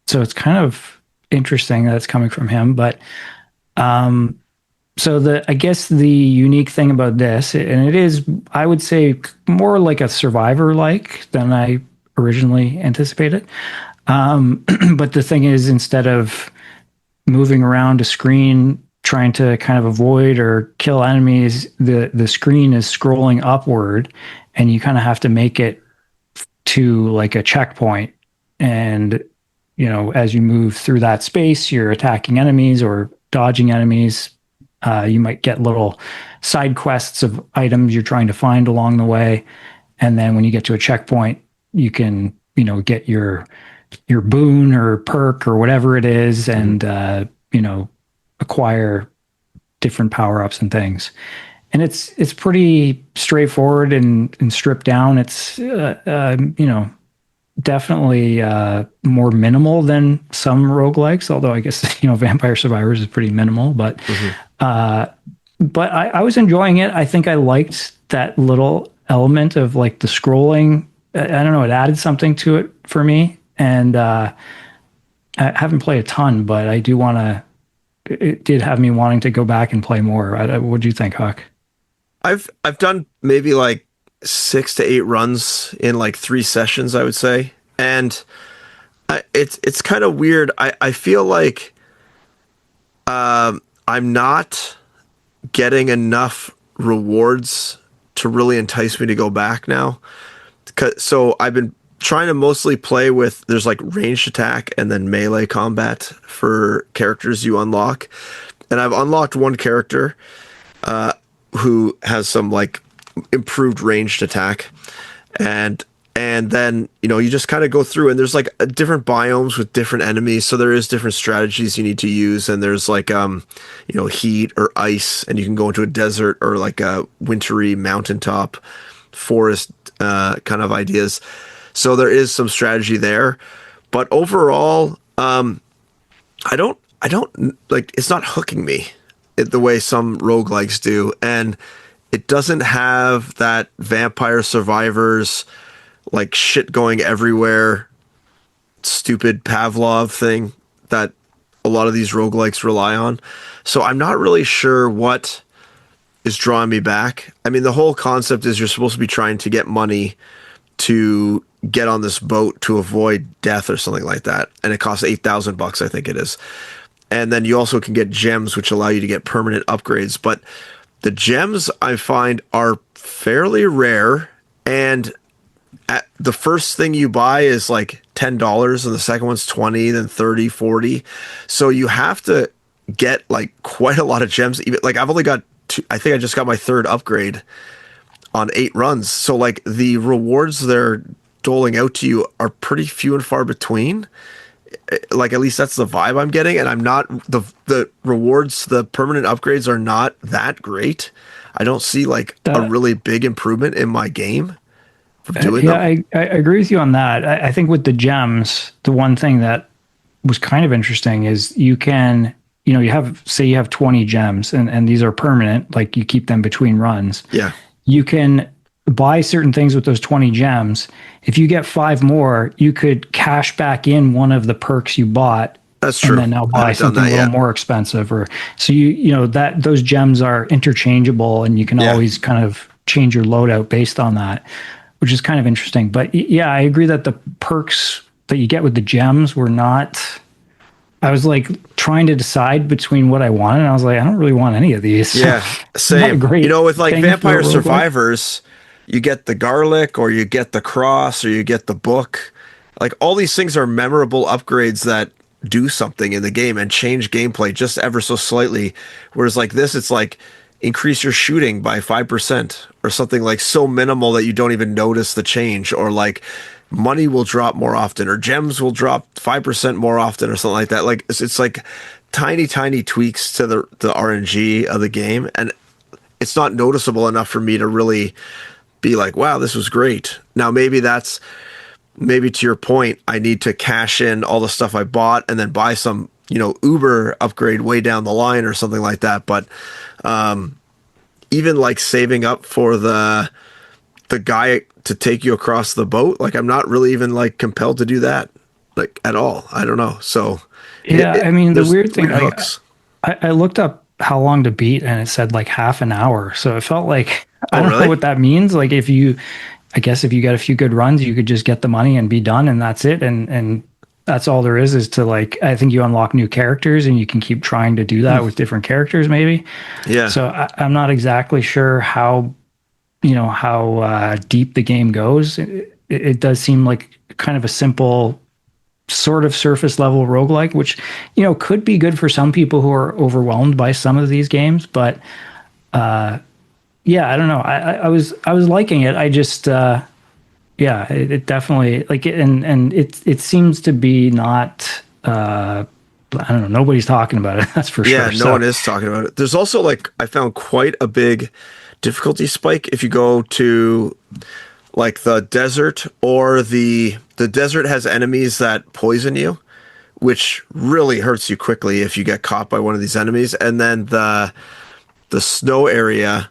So it's kind of interesting that it's coming from him, but So I guess the unique thing about this, and it is, I would say, more like a survivor like than I originally anticipated. But the thing is, instead of moving around a screen trying to kind of avoid or kill enemies, the screen is scrolling upward, and you kind of have to make it to like a checkpoint. And as you move through that space, you're attacking enemies or dodging enemies. You might get little side quests of items you're trying to find along the way, and then when you get to a checkpoint, you can get your boon or perk or whatever it is, and acquire different power ups and things. And it's pretty straightforward and stripped down. It's definitely more minimal than some roguelikes, although I guess Vampire Survivors is pretty minimal, but I was enjoying it. I think I liked that little element of like the scrolling. I don't know, it added something to it for me. And I haven't played a ton, but I do want to. It did have me wanting to go back and play more. What do you think, Huck? I've done maybe like 6 to 8 runs in like 3 sessions, I would say, and it's kind of weird. I feel like I'm not getting enough rewards to really entice me to go back now. So I've been trying to mostly play with, there's like ranged attack and then melee combat for characters you unlock. And I've unlocked one character who has some like improved ranged attack. And then, you just kind of go through, and there's like different biomes with different enemies. So there is different strategies you need to use. And there's like, heat or ice, and you can go into a desert or like a wintry mountaintop forest kind of ideas. So there is some strategy there, but overall, I don't like, it's not hooking me the way some roguelikes do. And it doesn't have that Vampire Survivors, like shit going everywhere, stupid Pavlov thing that a lot of these roguelikes rely on. So I'm not really sure what is drawing me back. I mean, the whole concept is you're supposed to be trying to get money to get on this boat to avoid death or something like that, and it costs $8,000, I think it is. And then you also can get gems, which allow you to get permanent upgrades. But the gems, I find, are fairly rare, and the first thing you buy is like $10, and the second one's 20, then 30, 40. So you have to get like quite a lot of gems. Even like I've only got two, I think I just got my 3rd upgrade on 8 runs. So like the rewards they're doling out to you are pretty few and far between. Like, at least that's the vibe I'm getting. And I'm not, the rewards, the permanent upgrades are not that great. I don't see like a really big improvement in my game from doing them. I agree with you on that. I think with the gems, the one thing that was kind of interesting is you can, you have, say you have 20 gems, and these are permanent, like you keep them between runs. Yeah. You can buy certain things with those 20 gems. If you get 5 more, you could cash back in one of the perks you bought. That's true. And then now buy something a little more expensive, or so that those gems are interchangeable, and you can always kind of change your loadout based on that, which is kind of interesting. But yeah, I agree that the perks that you get with the gems were not. I was like trying to decide between what I wanted, and I was like, I don't really want any of these. Yeah, same. With like Vampire Survivors, you get the garlic, or you get the cross, or you get the book. Like, all these things are memorable upgrades that do something in the game and change gameplay just ever so slightly. Whereas like this, it's like increase your shooting by 5% or something like so minimal that you don't even notice the change, or like money will drop more often, or gems will drop 5% more often, or something like that. Like it's like tiny tweaks to the RNG of the game, and it's not noticeable enough for me to really be like, wow, this was great. Now maybe to your point, I need to cash in all the stuff I bought and then buy some Uber upgrade way down the line or something like that. But even like saving up for the guy to take you across the boat, like I'm not really even like compelled to do that, like, at all. I don't know. So yeah, I mean, the weird thing, I looked up how long to beat, and it said like half an hour. So it felt like I Oh, don't know really? what that means. Like I guess if you get a few good runs, you could just get the money and be done, and that's it. And that's all there is to like. I think you unlock new characters, and you can keep trying to do Hmm. that with different characters, maybe. Yeah. So I'm not exactly sure how deep the game goes. It does seem like kind of a simple sort of surface level roguelike, which, could be good for some people who are overwhelmed by some of these games. But yeah, I don't know. I was liking it. I just yeah, it definitely like it, and it seems to be not. I don't know. Nobody's talking about it. That's for Yeah, sure. no So one is talking about it. There's also like I found quite a big difficulty spike if you go to like the desert, or the desert has enemies that poison you, which really hurts you quickly if you get caught by one of these enemies. And then the snow area,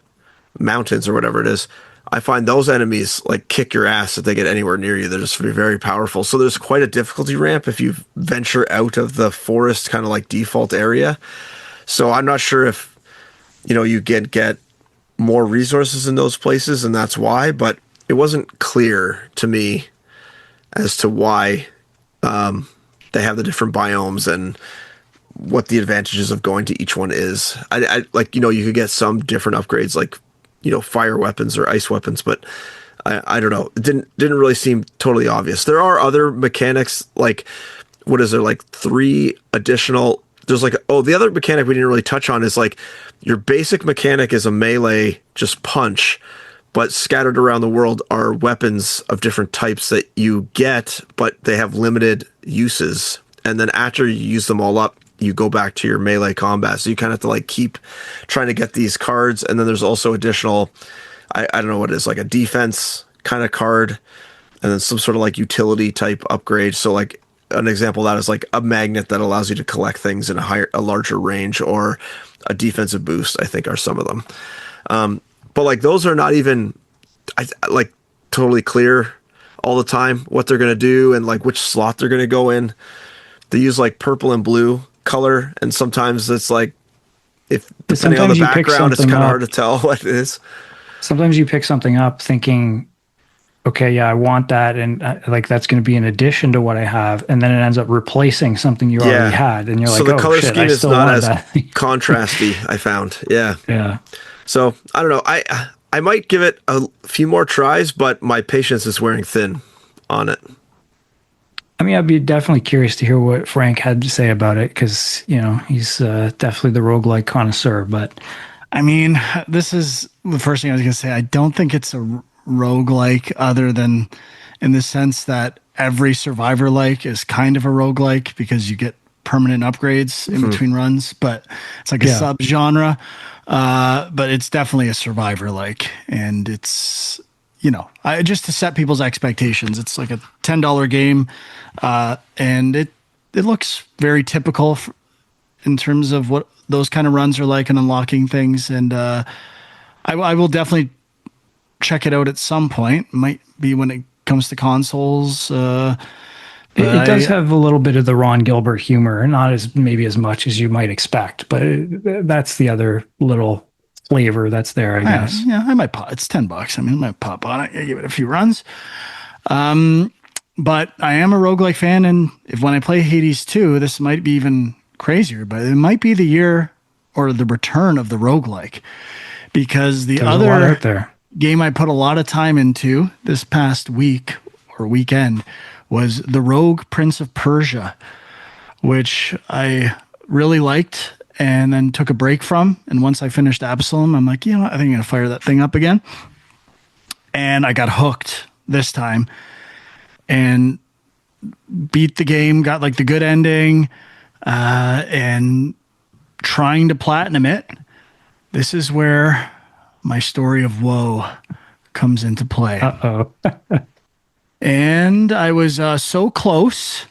mountains or whatever it is, I find those enemies like kick your ass if they get anywhere near you. They're just very powerful. So there's quite a difficulty ramp if you venture out of the forest kind of like default area. So I'm not sure if you get more resources in those places and that's why, but it wasn't clear to me as to why they have the different biomes and what the advantages of going to each one is. I like you could get some different upgrades like fire weapons or ice weapons, but I don't know. It didn't really seem totally obvious. There are other mechanics like what is there like three additional. There's like the other mechanic we didn't really touch on is like your basic mechanic is a melee just punch, but scattered around the world are weapons of different types that you get, but they have limited uses. And then after you use them all up, you go back to your melee combat. So you kind of have to like keep trying to get these cards. And then there's also additional, I don't know what it is, like a defense kind of card, and then some sort of like utility type upgrade. So like an example of that is like a magnet that allows you to collect things in a larger range, or a defensive boost, I think are some of them. But like those are not even like totally clear all the time what they're going to do and like which slot they're going to go in. They use like purple and blue color, and sometimes it's like if depending on the sometimes you pick background, it's something kind of hard up. to tell what it is. Sometimes you pick something up thinking, okay, yeah, I want that, and like that's going to be an addition to what I have, and then it ends up replacing something you already Yeah. had, and you're So like, the oh color shit, I scheme is still not wanted as that. contrasty, I found. Yeah. Yeah. So I don't know. I might give it a few more tries, but my patience is wearing thin on it. I mean, I'd be definitely curious to hear what Frank had to say about it because, he's definitely the roguelike connoisseur. But I mean, this is the first thing I was going to say. I don't think it's a roguelike other than in the sense that every survivor like is kind of a roguelike because you get permanent upgrades in between runs, but it's like a yeah, subgenre. But it's definitely a survivor like, and it's just to set people's expectations. It's like a $10 game, and it looks very typical in terms of what those kind of runs are like and unlocking things. And I will definitely check it out at some point. Might be when it comes to consoles. it does have a little bit of the Ron Gilbert humor, not maybe as much as you might expect, but that's the other little flavor that's there, I guess. Yeah, I might pop. It's $10. I mean, I might pop on it. I give it a few runs. But I am a roguelike fan, and if when I play Hades 2, this might be even crazier, but it might be the year or the return of the roguelike. Because the There's a lot other out there. game I put a lot of time into this past week or weekend was The Rogue Prince of Persia, which I really liked and then took a break from. And once I finished Absolum, I'm like, I think I'm going to fire that thing up again. And I got hooked this time and beat the game, got like the good ending, and trying to platinum it. This is where my story of woe comes into play. Uh-oh. And I was so close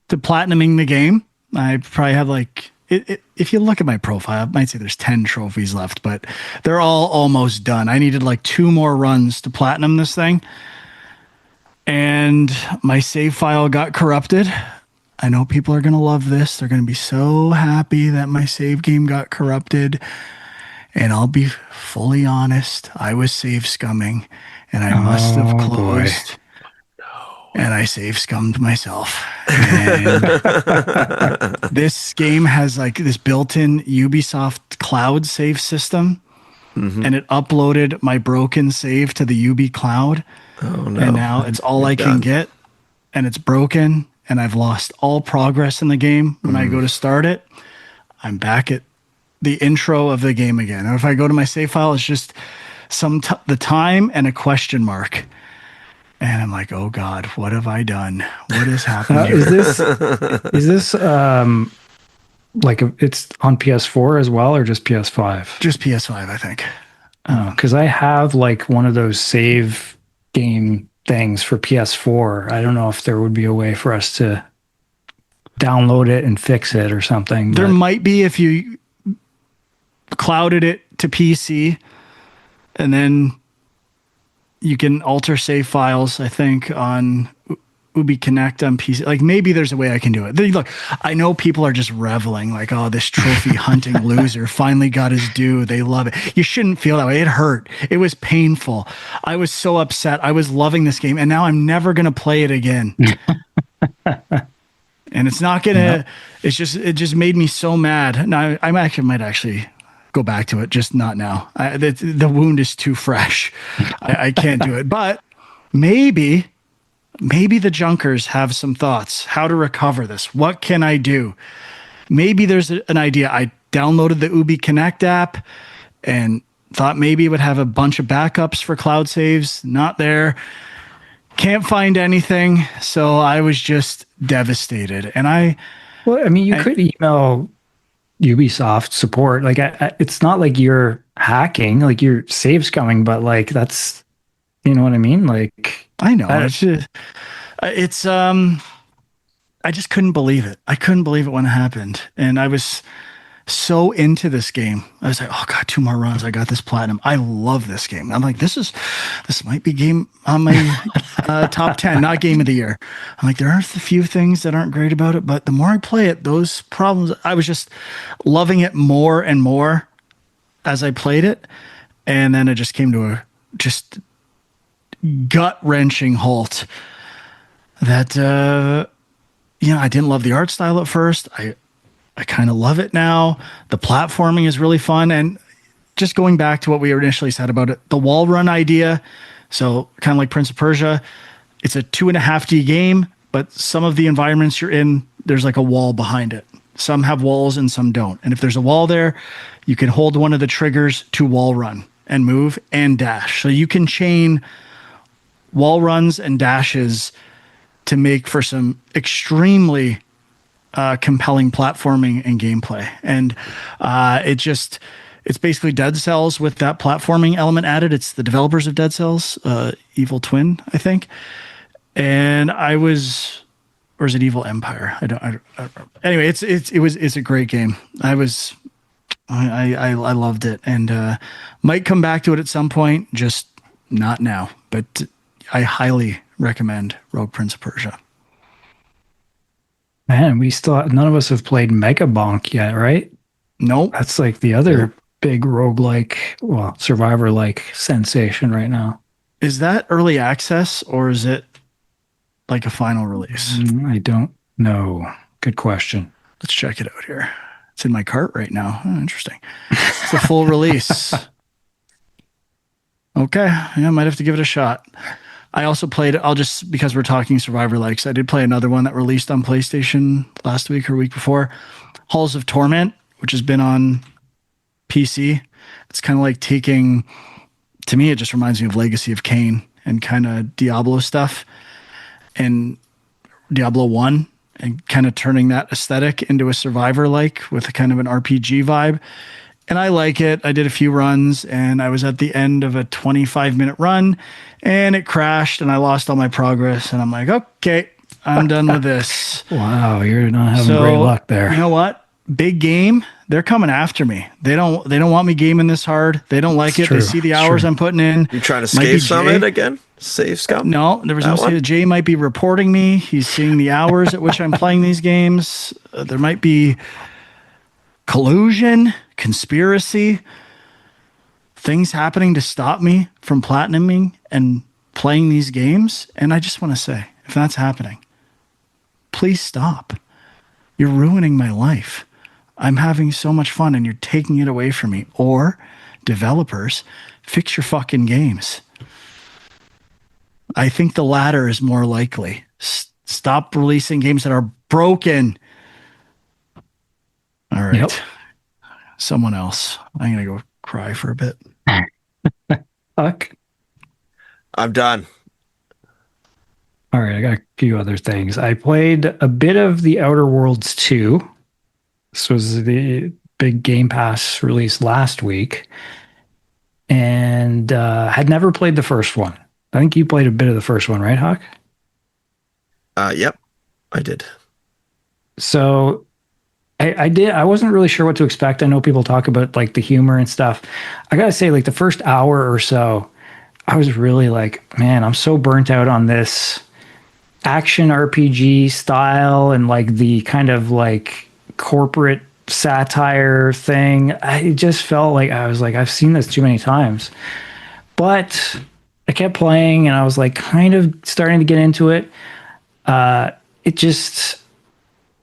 to platinuming the game. I probably have like, if you look at my profile, I might say there's 10 trophies left, but they're all almost done. I needed like 2 more runs to platinum this thing. And my save file got corrupted. I know people are going to love this. They're going to be so happy that my save game got corrupted. And I'll be fully honest, I was save scumming and I must have Oh boy. closed and I save scummed myself. And this game has like this built-in Ubisoft cloud save system. And it uploaded my broken save to the Ubi cloud. Oh no. And now it's all I can get. And it's broken. And I've lost all progress in the game. When I go to start it, I'm back at the intro of the game again. And if I go to my save file, it's just the time and a question mark. And I'm like, oh God, what have I done? What has happened here? Is this like it's on PS4 as well, or just PS5? Just PS5, I think. Because I have like one of those save game things for PS4. I don't know if there would be a way for us to download it and fix it or something. There might be if you clouded it to PC, and then you can alter save files, I think, on Ubi Connect on PC. Like maybe there's a way I can do it. Look, I know people are just reveling like, oh, this trophy hunting loser finally got his due. They love it. You shouldn't feel that way. It hurt. It was painful. I was so upset. I was loving this game and now I'm never going to play it again. And it's not going to, it just made me so mad. Now I might actually go back to it, just not now. The wound is too fresh. I can't do it. But maybe the Junkers have some thoughts how to recover this. What can I do? Maybe there's an idea. I downloaded the Ubi Connect app and thought maybe it would have a bunch of backups for cloud saves. Not there. Can't find anything. So I was just devastated. And well, I mean, you could email Ubisoft support. Like, it's not like you're hacking, like you're save scumming, but like that's, you know what I mean? Like, I know I just couldn't believe it. I couldn't believe it when it happened. And I was so into this game. I was like, oh God, 2 more runs. I got this platinum. I love this game. I'm like, this might be game on my top 10, not game of the year. I'm like, there are a few things that aren't great about it, but the more I play it, those problems, I was just loving it more and more as I played it. And then it just came to a just gut-wrenching halt that, I didn't love the art style at first. I kind of love it now. The platforming is really fun. And just going back to what we initially said about it, the wall run idea. So kind of like Prince of Persia, it's a 2.5D game, but some of the environments you're in, there's like a wall behind it. Some have walls and some don't. And if there's a wall there, you can hold one of the triggers to wall run and move and dash. So you can chain wall runs and dashes to make for some extremely compelling platforming and gameplay. And it's basically Dead Cells with that platforming element added. It's the developers of Dead Cells, Evil Twin, I think. And or is it Evil Empire? I don't anyway, it's a great game. I loved it and might come back to it at some point, just not now. But I highly recommend Rogue Prince of Persia. Man, none of us have played Mega Bonk yet, right? Nope. That's like the other big roguelike, well, survivor-like sensation right now. Is that early access or is it like a final release? I don't know. Good question. Let's check it out here. It's in my cart right now. Oh, interesting. It's a full release. Okay. Yeah, I might have to give it a shot. I also played, because we're talking survivor likes, I did play another one that released on PlayStation last week or week before, Halls of Torment, which has been on PC. It's kind of like to me, it just reminds me of Legacy of Kain and kind of Diablo stuff and Diablo 1 and kind of turning that aesthetic into a survivor like with a kind of an RPG vibe. And I like it. I did a few runs and I was at the end of a 25-minute run and it crashed and I lost all my progress. And I'm like, okay, I'm done with this. Wow, you're not having great luck there. You know what? Big game. They're coming after me. They don't want me gaming this hard. They don't like it. True. They see the hours I'm putting in. You trying to skate summit again? Save scum? No, there was That no say one? that Jay might be reporting me. He's seeing the hours at which I'm playing these games. There might be collusion, conspiracy, things happening to stop me from platinuming and playing these games. And I just want to say, if that's happening, please stop. You're ruining my life. I'm having so much fun and you're taking it away from me. Or, developers, fix your fucking games. I think the latter is more likely. Stop releasing games that are broken. All right. Yep. Someone else. I'm going to go cry for a bit. Fuck. I'm done. All right, I got a few other things. I played a bit of The Outer Worlds 2. This was the big Game Pass release last week. And had never played the first one. I think you played a bit of the first one, right, Hawk? Yep, I did. So I did. I wasn't really sure what to expect. I know people talk about like the humor and stuff. I gotta say, like the first hour or so, I was really like, man, I'm so burnt out on this action RPG style and like the kind of like corporate satire thing. I just felt like I was like, I've seen this too many times. But I kept playing and I was like kind of starting to get into it. It just,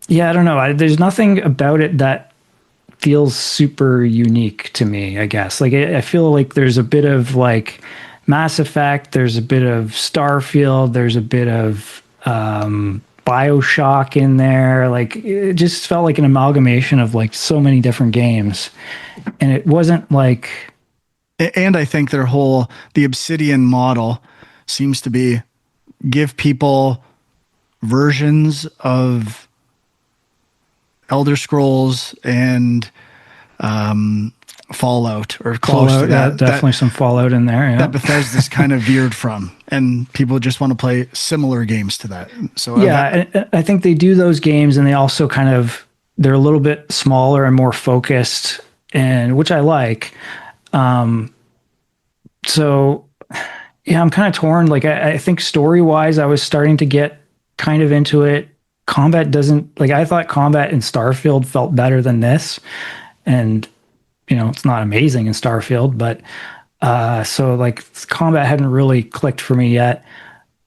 yeah, I don't know. There's nothing about it that feels super unique to me, I guess. Like, I feel like there's a bit of like Mass Effect, there's a bit of Starfield, there's a bit of BioShock in there. Like, it just felt like an amalgamation of like so many different games. And it wasn't like. And I think the Obsidian model seems to be give people versions of Elder Scrolls and Fallout or close Fallout, to that. definitely some Fallout in there. Yeah. That Bethesda's kind of veered from, and people just want to play similar games to that. So yeah, I think they do those games, and they also they're a little bit smaller and more focused, and which I like. So yeah, I'm kind of torn. Like I think story wise, I was starting to get kind of into it. Combat doesn't like I thought combat in Starfield felt better than this, and it's not amazing in Starfield, but so like combat hadn't really clicked for me yet.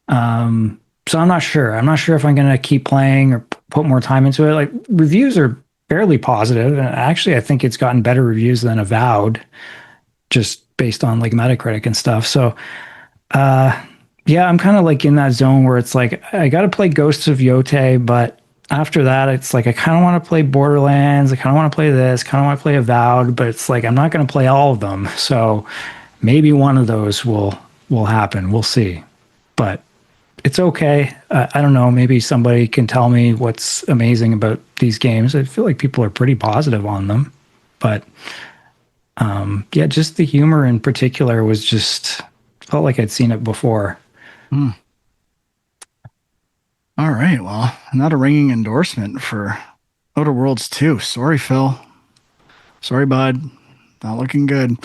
So I'm not sure. I'm not sure if I'm gonna keep playing or put more time into it. Like reviews are fairly positive, and actually I think it's gotten better reviews than Avowed, just based on like Metacritic and stuff. So yeah, I'm kind of like in that zone where it's like I got to play Ghosts of Yotei, but after that, it's like I kind of want to play Borderlands. I kind of want to play this. Kind of want to play Avowed, but it's like I'm not going to play all of them. So maybe one of those will happen. We'll see. But it's okay. I don't know. Maybe somebody can tell me what's amazing about these games. I feel like people are pretty positive on them, but yeah, just the humor in particular was just felt like I'd seen it before. All right. Well, not a ringing endorsement for Outer Worlds 2. Sorry, Phil. Sorry, bud. Not looking good.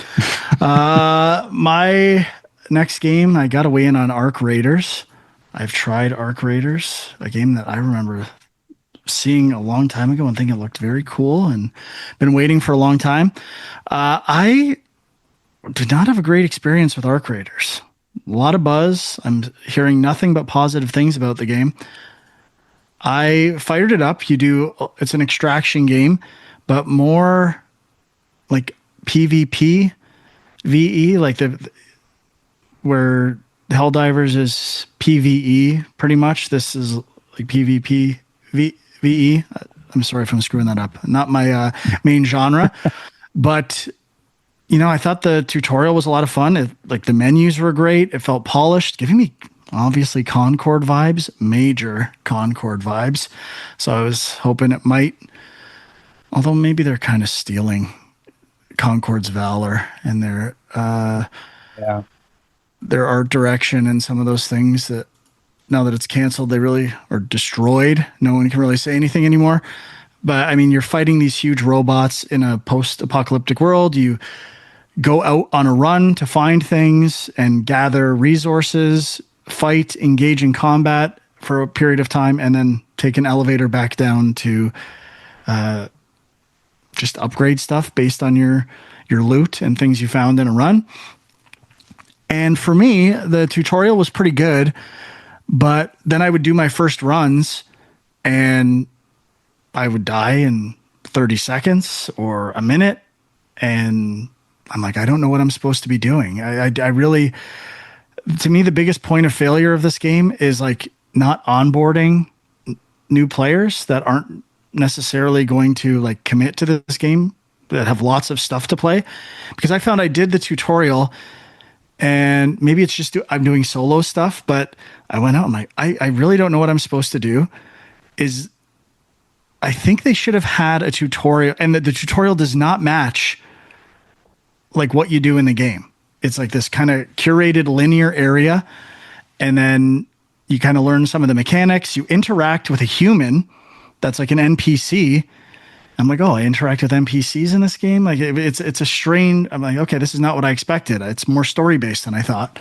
My next game, I got to weigh in on Arc Raiders. I've tried Arc Raiders, a game that I remember seeing a long time ago and thinking it looked very cool and been waiting for a long time. I did not have a great experience with Arc Raiders. A lot of buzz. I'm hearing nothing but positive things about the game. I fired it up. It's an extraction game, but more like PvP, VE, like where Helldivers is PvE pretty much. This is like PvP, VE. I'm sorry if I'm screwing that up. Not my main genre, but I thought the tutorial was a lot of fun. Like the menus were great. It felt polished, giving me obviously Concord vibes, major Concord vibes. So I was hoping it might, although maybe they're kind of stealing Concord's valor and their art direction and some of those things that now that it's canceled, they really are destroyed. No one can really say anything anymore. But I mean, you're fighting these huge robots in a post-apocalyptic world. You go out on a run to find things and gather resources, fight, engage in combat for a period of time, and then take an elevator back down to just upgrade stuff based on your loot and things you found in a run. And for me, the tutorial was pretty good, but then I would do my first runs and I would die in 30 seconds or a minute. And I'm like, I don't know what I'm supposed to be doing. I really, to me, the biggest point of failure of this game is like not onboarding new players that aren't necessarily going to like commit to this game, that have lots of stuff to play. Because I found I did the tutorial, and maybe it's just I'm doing solo stuff, but I went out and I really don't know what I'm supposed to do. I think they should have had a tutorial, and the tutorial does not match like what you do in the game. It's like this kind of curated linear area, and then you kind of learn some of the mechanics. You interact with a human that's like an NPC. I'm like, oh, I interact with NPCs in this game. Like it's a strain. I'm like, okay, this is not what I expected. It's more story based than I thought.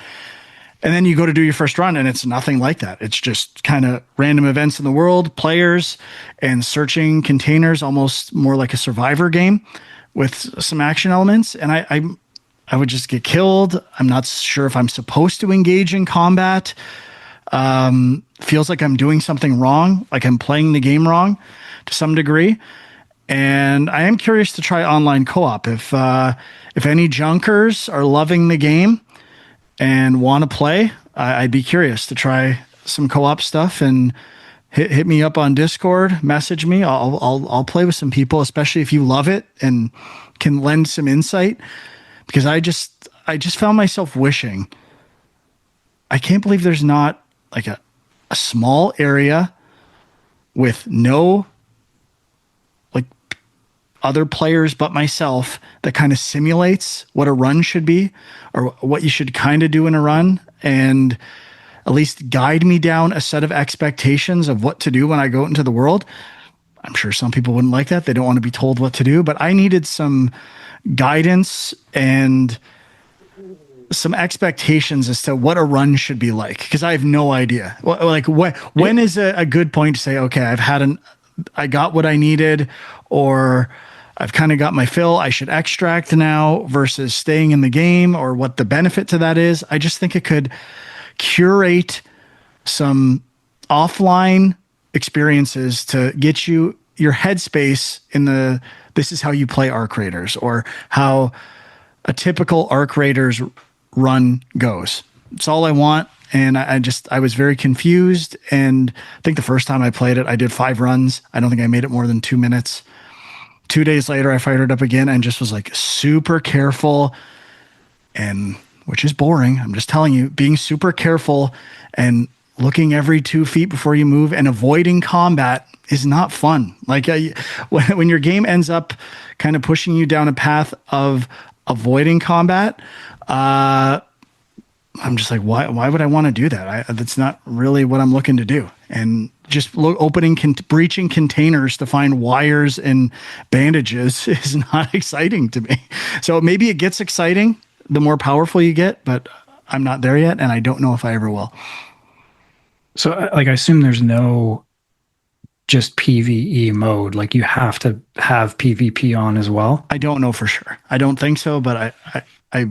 And then you go to do your first run, and it's nothing like that. It's just kind of random events in the world, players, and searching containers, almost more like a survivor game with some action elements. And I would just get killed. I'm not sure if I'm supposed to engage in combat. Feels like I'm doing something wrong, like I'm playing the game wrong to some degree. And I am curious to try online co-op. If any junkers are loving the game and want to play, I'd be curious to try some co-op stuff, and hit me up on Discord, message me. I'll play with some people, especially if you love it and can lend some insight, because I just found myself wishing, I can't believe there's not like a small area with no like other players but myself that kind of simulates what a run should be, or what you should kind of do in a run, and at least guide me down a set of expectations of what to do when I go out into the world. I'm sure some people wouldn't like that. They don't want to be told what to do, but I needed some guidance and some expectations as to what a run should be like, because I have no idea. Like when is a good point to say, okay, I got what I needed, or I've kind of got my fill, I should extract now, versus staying in the game, or what the benefit to that is. I just think it could curate some offline experiences to get you your headspace in this is how you play Arc Raiders, or how a typical Arc Raiders run goes. It's all I want. And I was very confused. And I think the first time I played it, I did 5 runs. I don't think I made it more than 2 minutes. 2 days later, I fired it up again and just was like super careful, and which is boring. I'm just telling you, being super careful and looking every 2 feet before you move and avoiding combat is not fun. Like when your game ends up kind of pushing you down a path of avoiding combat, I'm just like, why would I want to do that? That's not really what I'm looking to do. And just breaching containers to find wires and bandages is not exciting to me. So maybe it gets exciting the more powerful you get, but I'm not there yet, and I don't know if I ever will. So like, I assume there's no just PvE mode. Like you have to have PvP on as well. I don't know for sure. I don't think so, but I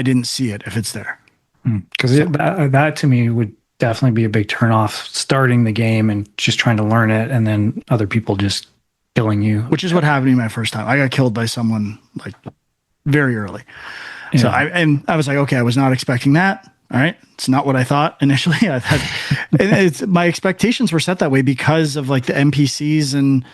didn't see it if it's there. Because that to me would definitely be a big turnoff, starting the game and just trying to learn it, and then other people just killing you. Which is what happened to me my first time. I got killed by someone like very early. Yeah. So I was like, okay, I was not expecting that. All right. It's not what I thought initially. My expectations were set that way because of like the NPCs and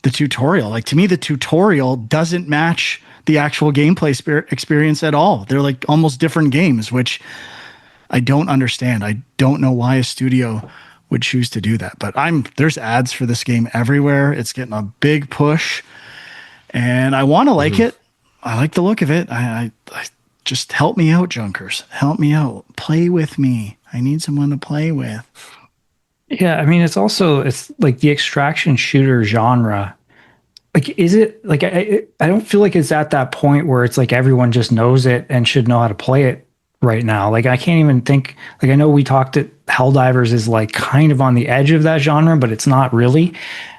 the tutorial. Like to me, the tutorial doesn't match the actual gameplay experience at all. They're like almost different games, which I don't understand. I don't know why a studio would choose to do that, but there's ads for this game everywhere. It's getting a big push, and I want to like it. I like the look of it. I just help me out, junkers. Help me out. Play with me. I need someone to play with. Yeah, I mean, it's like the extraction shooter genre. like, is it like I don't feel like it's at that point where it's like everyone just knows it and should know how to play it right now. Like I can't even think, like I know we talked that Helldivers is like kind of on the edge of that genre, but it's not really.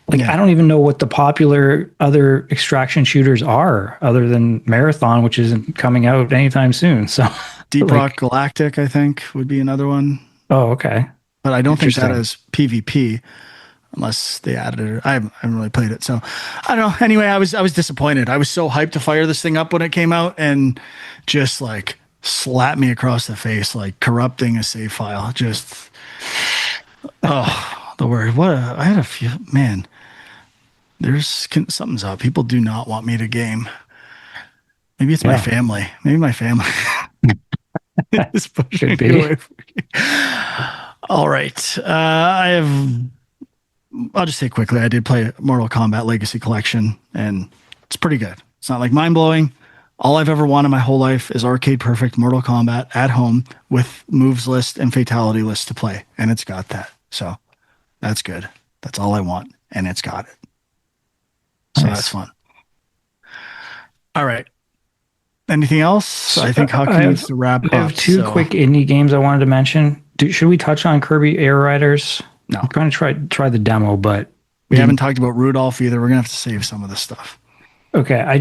Like I don't even know what the popular other extraction shooters are other than Marathon, which isn't coming out anytime soon. So Deep like, Rock Galactic, I think, would be another one. oh, okay. But I don't think that Interesting. is PvP unless they added it. I haven't really played it. So I don't know. Anyway, I was disappointed. I was so hyped to fire this thing up when it came out and just like slapped me across the face, like corrupting a save file. Just, oh, the word. I had a few, man, something's up. People do not want me to game. Maybe it's my Yeah. family. Maybe my family is pushing Could be. me away from me. All right. I'll just say quickly, I did play Mortal Kombat Legacy Collection, and it's pretty good. It's not like mind-blowing. All I've ever wanted my whole life is arcade perfect Mortal Kombat at home with moves list and fatality list to play, and it's got that. So that's good. That's all I want, and it's got it. So Nice. that's fun. All right. Anything else? I think I Huck have- needs to wrap up. I have two quick indie games I wanted to mention. Should we touch on Kirby Air Riders? No. I'm trying to try the demo, but We haven't talked about Rudolph either. We're gonna have to save some of this stuff. okay. I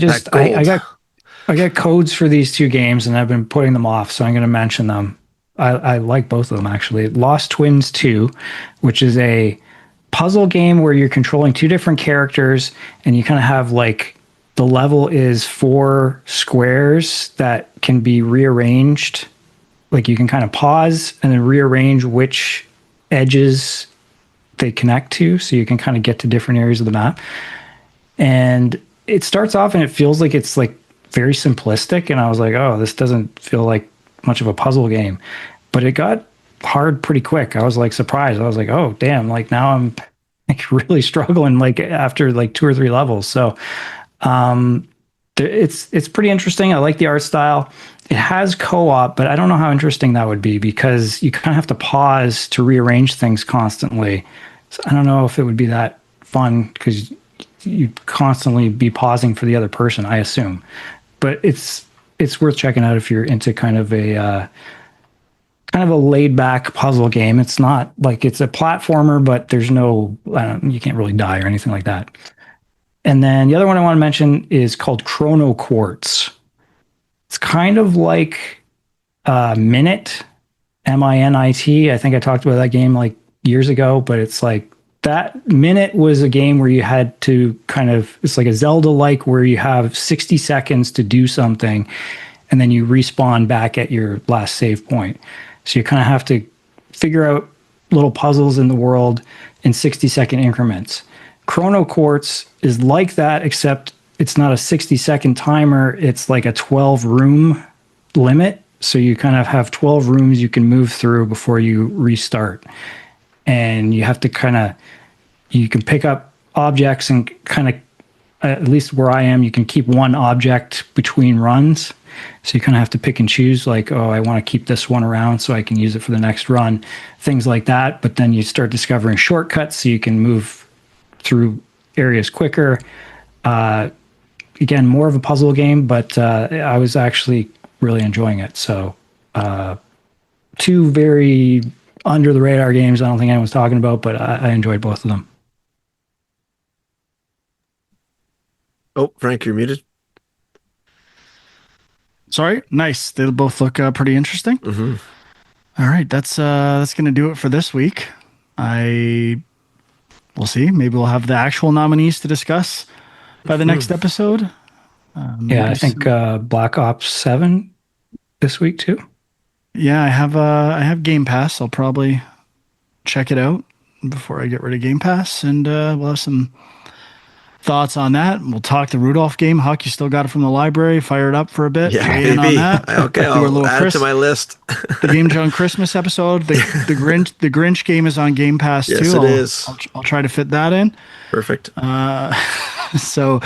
got codes for these two games, and I've been putting them off, so I'm going to mention them. I like both of them actually. Lost Twins 2, which is a puzzle game where you're controlling two different characters, and you kind of have like the level is 4 squares that can be rearranged. Like you can kind of pause and then rearrange which edges they connect to, so you can kind of get to different areas of the map. And it starts off and it feels like it's like very simplistic, and I was like, oh, this doesn't feel like much of a puzzle game. But it got hard pretty quick. I was like surprised. I was like, oh damn, like now I'm like really struggling like after like 2 or 3 levels. So it's pretty interesting. I like the art style. It has co-op, but I don't know how interesting that would be because you kind of have to pause to rearrange things constantly. So I don't know if it would be that fun because you'd constantly be pausing for the other person, I assume. But it's worth checking out if you're into kind of a laid back puzzle game. It's not like it's a platformer, but there's no you can't really die or anything like that. And then the other one I want to mention is called Chronoquarts. It's kind of like Minute, Minit. I think I talked about that game like years ago, but it's like that Minute was a game where you had to it's like a Zelda-like where you have 60 seconds to do something and then you respawn back at your last save point. So you kind of have to figure out little puzzles in the world in 60-second increments. Chronoquarts is like that, except it's not a 60-second timer. It's like a 12-room limit. So you kind of have 12 rooms you can move through before you restart. And you have to you can pick up objects and at least where I am, you can keep one object between runs. So you kind of have to pick and choose like, oh, I want to keep this one around so I can use it for the next run, things like that. But then you start discovering shortcuts so you can move through areas quicker. Again, more of a puzzle game, but I was actually really enjoying it. So 2 very under the radar games I don't think anyone's talking about, but I enjoyed both of them. Oh, Frank, you're muted. Sorry. Nice. They both look pretty interesting. Mm-hmm. All right. That's going to do it for this week. We'll see. Maybe we'll have the actual nominees to discuss by the next episode. Yeah, I think Black Ops 7 this week too. Yeah, I have Game Pass. I'll probably check it out before I get rid of Game Pass, and we'll have some thoughts on that. We'll talk the Rudolph game. Huck, you still got it from the library. Fire it up for a bit. Yeah, Weigh in on that. Okay, I'll add it to my list. The Game Junk Christmas episode. The Grinch game is on Game Pass too. Yes, it is. I'll try to fit that in. Perfect. So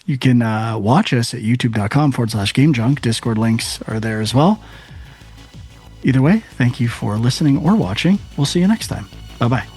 you can watch us at youtube.com/GameJunk. Discord links are there as well. Either way, thank you for listening or watching. We'll see you next time. Bye-bye.